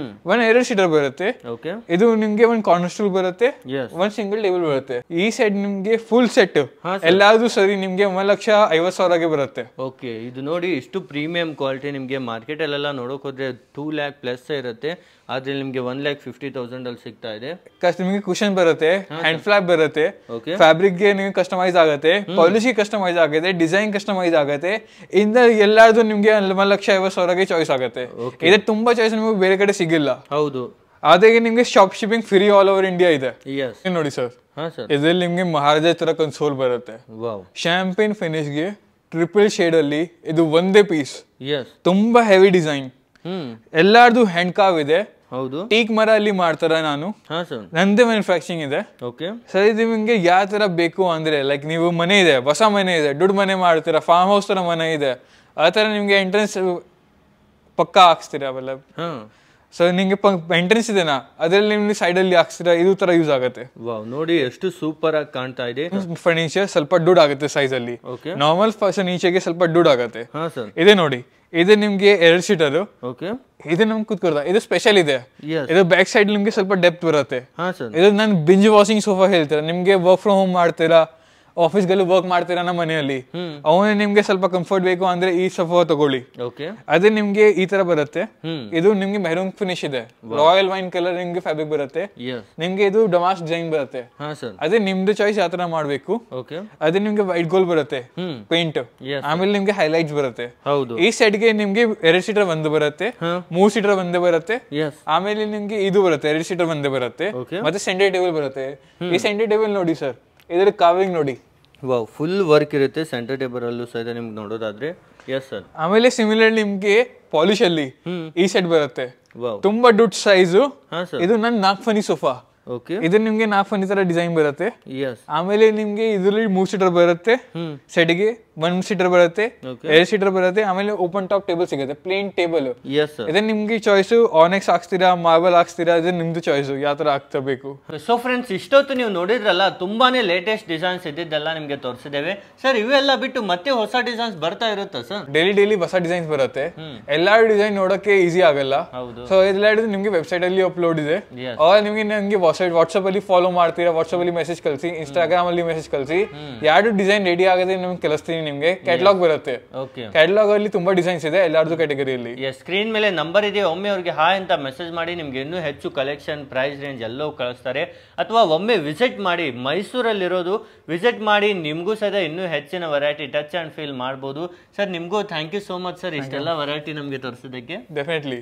1 2 ಸೀಟರ್ ಬರುತ್ತೆ. ಇದು ನಿಮ್ಗೆ 1 ಕಾರ್ನರ್ ಸ್ಟೂಲ್ ಬರುತ್ತೆ, 1 ಸಿಂಗಲ್ ಟೇಬಲ್ ಬರುತ್ತೆ. ಈ ಸೆಟ್ ನಿಮ್ಗೆ ಫುಲ್ ಸೆಟ್ ಎಲ್ಲಾದ್ರೂ ಸರಿ ನಿಮ್ಗೆ 1,50,000 ಬರುತ್ತೆ. ಓಕೆ, ಇದು ನೋಡಿ ಇಷ್ಟು ಪ್ರೀಮಿಯಂ ಕ್ವಾಲಿಟಿ. ನಿಮ್ಗೆ ಮಾರ್ಕೆಟ್ ಅಲ್ಲೆಲ್ಲ ನೋಡೋಕ್ ಹೋದ್ರೆ 2 lakh ಪ್ಲಸ್ ಇರುತ್ತೆ, ಆದ್ರೆ ನಿಮ್ಗೆ 1,50,000 ಅಲ್ಲಿ ಸಿಗ್ತಾ ಇದೆ. ನಿಮ್ಗೆ ಕುಶನ್ ಬರುತ್ತೆ, ಹ್ಯಾಂಡ್ ಫ್ಲಾಪ್ ಬರುತ್ತೆ, ಫ್ಯಾಬ್ರಿಕ್ ಗೆ ನಿಮ್ಗೆ ಕಸ್ಟಮೈಸ್ ಆಗುತ್ತೆ, ಪಾಲಿಶಿ ಕಸ್ಟಮೈಸ್ ಆಗುತ್ತೆ, ಡಿಸೈನ್ ಕಸ್ಟಮೈಸ್ ಆಗುತ್ತೆ. ಇಂದ ಎಲ್ಲಾರ್ದು ನಿಮ್ಗೆ 1,50,000 ಚಾಯ್ಸ್ ಆಗುತ್ತೆ. ಇದು ತುಂಬಾ ಚಾಯ್ಸ್ ನಿಮ್ಗೆ ಬೇರೆ ಕಡೆ ಸಿಗಿಲ್ಲ. ಹೌದು, ಅದೇ ನಿಮ್ಗೆ shop shipping free all over India ಇದೆ. ನೋಡಿ ಸರ್, ಇದ್ರಲ್ಲಿ ನಿಮ್ಗೆ ಮಹಾರಾಜ ತರ ಕನ್ಸೋಲ್ ಬರುತ್ತೆ, ಶಾಂಪೇನ್ ಫಿನಿಶ್ ಗೆ ಟ್ರಿಪಲ್ ಶೇಡ್ ಅಲ್ಲಿ. ಇದು ಒಂದೇ ಪೀಸ್, ತುಂಬಾ ಹೆವಿ ಡಿಸೈನ್, ಎಲ್ಲಾರ್ದು ಹ್ಯಾಂಡ್ ಕಾರ್ವ್ ಇದೆ. ಹೌದು, ಟೀಕ್ ಮರ ಅಲ್ಲಿ ಮಾಡ್ತಾರ. ನಾನು ನಂದೇ ಮ್ಯಾನುಫ್ಯಾಕ್ಚರಿಂಗ್ ಇದೆ. ಸರ್, ಇದು ನಿಮ್ಗೆ ಯಾವ ತರ ಬೇಕು ಅಂದ್ರೆ, ಲೈಕ್ ನೀವು ಮನೆ ಇದೆ, ಹೊಸ ಮನೆ ಇದೆ, ದುಡ್ಡು ಮನೆ ಮಾಡ್ತೀರಾ, ಫಾರ್ಮ್ ಹೌಸ್ ತರ ಮನೆ ಇದೆ, ಆ ತರ ನಿಮ್ಗೆ ಎಂಟ್ರೆನ್ಸ್ ಪಕ್ಕ ಹಾಕ್ಸ್ತೀರಾ ಅವೆಲ್ಲ. ಸೊ ನಿಮ್ಗೆ ಎಂಟ್ರೆನ್ಸ್ ಇದೆನಾ, ಅದ್ರಲ್ಲಿ ನಿಮ್ಗೆ ಸೈಡ್ ಅಲ್ಲಿ ಹಾಕ್ಸ್ತೀರಾ, ಇದು ತರ ಯೂಸ್ ಆಗುತ್ತೆ. ನೋಡಿ ಎಷ್ಟು ಸೂಪರ್ ಆಗಿ ಕಾಣ್ತಾ ಇದೆ. ಫರ್ನಿಚರ್ ಸ್ವಲ್ಪ ದುಡ್ಡು ಆಗುತ್ತೆ ಸೈಜ್ ಅಲ್ಲಿ, ನಾರ್ಮಲ್ ಫರ್ನಿಚರ್ಗೆ ಸ್ವಲ್ಪ ದುಡ್ಡು ಆಗುತ್ತೆ. ಇದೆ ನೋಡಿ, ಇದು ನಿಮ್ಗೆ 2 ಸೀಟರ್. ಇದು ನಮ್ಗೆ ಕೂತ್ಕೊಳ್ತಾ, ಇದು ಸ್ಪೆಷಲ್ ಇದೆ. ಇದು ಬ್ಯಾಕ್ ಸೈಡ್ ನಿಮ್ಗೆ ಸ್ವಲ್ಪ ಡೆಪ್ತ್ ಬರುತ್ತೆ. ಇದು ನಾನು ಬಿಂಜ್ ವಾಷಿಂಗ್ ಸೋಫಾ ಹೇಳ್ತೀರಾ, ನಿಮ್ಗೆ ವರ್ಕ್ ಫ್ರಮ್ ಹೋಮ್ ಮಾಡ್ತೀರಾ, ಆಫೀಸ್ ಗಲ್ಲೂ ವರ್ಕ್ ಮಾಡ್ತೀರಾ ನಮ್ಮ ಮನೆಯಲ್ಲಿ, ಅವನೇ ನಿಮ್ಗೆ ಸ್ವಲ್ಪ ಕಂಫರ್ಟ್ ಬೇಕು ಅಂದ್ರೆ ಈ ಸೋಫಾ ತಗೊಳ್ಳಿ. ಅದೇ ನಿಮ್ಗೆ ಈ ತರ ಬರುತ್ತೆ. ಇದು ನಿಮ್ಗೆ ಮೆರೂನ್ ಫಿನಿಶ್ ಇದೆ, ರಾಯಲ್ ವೈನ್ ಕಲರ್ ನಿಮ್ಗೆ ಫ್ಯಾಬ್ರಿಕ್ ಬರುತ್ತೆ. ನಿಮ್ಗೆ ಇದು ಡಮಾಸ್ ಡಿಸೈನ್ ಬರುತ್ತೆ. ಅದೇ ನಿಮ್ದು ಚಾಯ್ಸ್ ಯಾವ ತರ ಮಾಡ್ಬೇಕು. ಅದೇ ನಿಮ್ಗೆ ವೈಟ್ ಗೋಲ್ಡ್ ಬರುತ್ತೆ ಪೇಂಟ್, ಆಮೇಲೆ ನಿಮ್ಗೆ ಹೈಲೈಟ್ಸ್ ಬರುತ್ತೆ. ಈ ಸೆಟ್ ಗೆ ನಿಮ್ಗೆ 2 ಸೀಟರ್ ಒಂದು ಬರುತ್ತೆ, 3 ಸೀಟರ್ ಒಂದೇ ಬರುತ್ತೆ. ಆಮೇಲೆ ನಿಮ್ಗೆ ಇದು ಬರುತ್ತೆ 2 ಸೀಟರ್ ಒಂದೇ ಬರುತ್ತೆ, ಮತ್ತೆ ಸೆಂಟರ್ ಟೇಬಲ್ ಬರುತ್ತೆ. ಈ ಸೆಂಟರ್ ಟೇಬಲ್ ನೋಡಿ ಸರ್, ಇದರ ಕಾರ್ವಿಂಗ್ ನೋಡಿ, ವಾವ್, ಫುಲ್ ವರ್ಕ್ ಇರುತ್ತೆ ಸೆಂಟರ್ ಟೇಬಲ್ ಅಲ್ಲೂ ಸಹಿತ ನಿಮ್ಗೆ ನೋಡೋದಾದ್ರೆ. Yes sir. ಆಮೇಲೆ ಸಿಮಿಲರ್ ನಿಮ್ಗೆ ಪಾಲಿಶ್ ಅಲ್ಲಿ ಈ ಸೆಟ್ ಬರುತ್ತೆ, ತುಂಬಾ ದೊಡ್ಡ ಸೈಜು. ಇದು ನನ್ನ ನಾಗ್ಫನಿ ಸೋಫಾ. ಇದು ನಿಮ್ಗೆ ನಾಗ್ಫನಿ ತರ ಡಿಸೈನ್ ಬರುತ್ತೆ. ಆಮೇಲೆ ನಿಮ್ಗೆ ಇದ್ರಲ್ಲಿ 3 ಸೀಟರ್ ಬರುತ್ತೆ, ಸೆಟ್ಗೆ 1 ಸೀಟರ್ ಬರುತ್ತೆ, 2 ಸೀಟರ್ ಬರುತ್ತೆ. ಆಮೇಲೆ ಓಪನ್ ಟಾಪ್ ಟೇಬಲ್ ಸಿಗುತ್ತೆ, ಪ್ಲೇನ್ ಟೇಬಲ್. ಇದನ್ನ ನಿಮ್ಗೆ ಚಾಯ್ಸ್ ಆನೆಕ್ಸ್ ಹಾಕ್ಸ್ತೀರಾ, ಮಾರ್ಬಲ್ ಹಾಕ್ಸ್ತೀರಾ, ಇದು ನಿಮ್ದು ಚಾಯ್ಸ್ ಯಾವ ತರ ಹಾಕ್ತಬೇಕು. ಸೊ ಫ್ರೆಂಡ್ಸ್, ಇಷ್ಟೊತ್ತು ನೀವು ನೋಡಿದ್ರಲ್ಲ, ತುಂಬಾನೇ ಲೇಟೆಸ್ಟ್ ಡಿಸೈನ್ಸ್ ಇದ್ದಿದ್ದೆಲ್ಲ ನಿಮ್ಗೆ ತೋರಿಸಿದ್ದೇವೆ ಸರ್. ಇವೆಲ್ಲ ಬಿಟ್ಟು ಮತ್ತೆ ಹೊಸ ಡಿಸೈನ್ಸ್ ಬರ್ತಾ ಇರುತ್ತಾ ಸರ್? ಡೈಲಿ ಹೊಸ ಡಿಸೈನ್ಸ್ ಬರುತ್ತೆ. ಎಲ್ಲಾ ಡಿಸೈನ್ ನೋಡಕ್ಕೆ ಈಸಿ ಆಗಲ್ಲ. ಸೊ ಎಲ್ಲ ನಿಮ್ಗೆ ವೆಬ್ಸೈಟ್ ಅಲ್ಲಿ ಅಪ್ಲೋಡ್ ಇದೆ. ನಿಮ್ಗೆ ವಾಟ್ಸ್ಆಪ್ ಅಲ್ಲಿ ಫಾಲೋ ಮಾಡ್ತೀರಾ, ವಾಟ್ಸ್ಆಪ್ ಅಲ್ಲಿ ಮೆಸೇಜ್ ಕಳಿಸಿ, ಇನ್ಸ್ಟಾಗ್ರಾಮ್ ಅಲ್ಲಿ ಮೆಸೇಜ್ ಕಳಿಸಿ. ಯಾರು ಡಿಸೈನ್ ರೆಡಿ ಆಗದೆ ನಿಮ್ಗೆ ಕಳಿಸ್ತೀನಿ. ನಿಮ್ಗೆ ಕ್ಯಾಟಲಾಗ್ ಬರುತ್ತೆ. ಕ್ಯಾಟಲಾಗ್ ಅಲ್ಲಿ ತುಂಬಾ ಡಿಸೈನ್ಸ್ ಇದೆ ಎಲ್ಲಾರ್ದು ಕ್ಯಾಟಗರಿಯಲ್ಲಿ. ಸ್ಕ್ರೀನ್ ಮೇಲೆ ನಂಬರ್ ಇದೆ, ಒಮ್ಮೆ ಅವ್ರಿಗೆ ಹಾಯ್ ಅಂತ ಮೆಸೇಜ್ ಮಾಡಿ. ನಿಮ್ಗೆ ಇನ್ನೂ ಹೆಚ್ಚು ಕಲೆಕ್ಷನ್, ಪ್ರೈಸ್ ರೇಂಜ್ ಎಲ್ಲವೂ ಕಳಿಸ್ತಾರೆ. ಅಥವಾ ಒಮ್ಮೆ ವಿಸಿಟ್ ಮಾಡಿ, ಮೈಸೂರಲ್ಲಿರೋದು ವಿಸಿಟ್ ಮಾಡಿ, ನಿಮ್ಗೂ ಸಹ ಇನ್ನೂ ಹೆಚ್ಚಿನ ವೆರೈಟಿ ಟಚ್ ಅಂಡ್ ಫೀಲ್ ಮಾಡ್ಬೋದು. ಸರ್, ನಿಮ್ಗೂ thank you so much sir, ಇಷ್ಟೆಲ್ಲ ವೆರೈಟಿ ನಮ್ಗೆ ತೋರಿಸಿದ್ದಕ್ಕೆ. ಡೆಫಿನೆಟ್ಲಿ.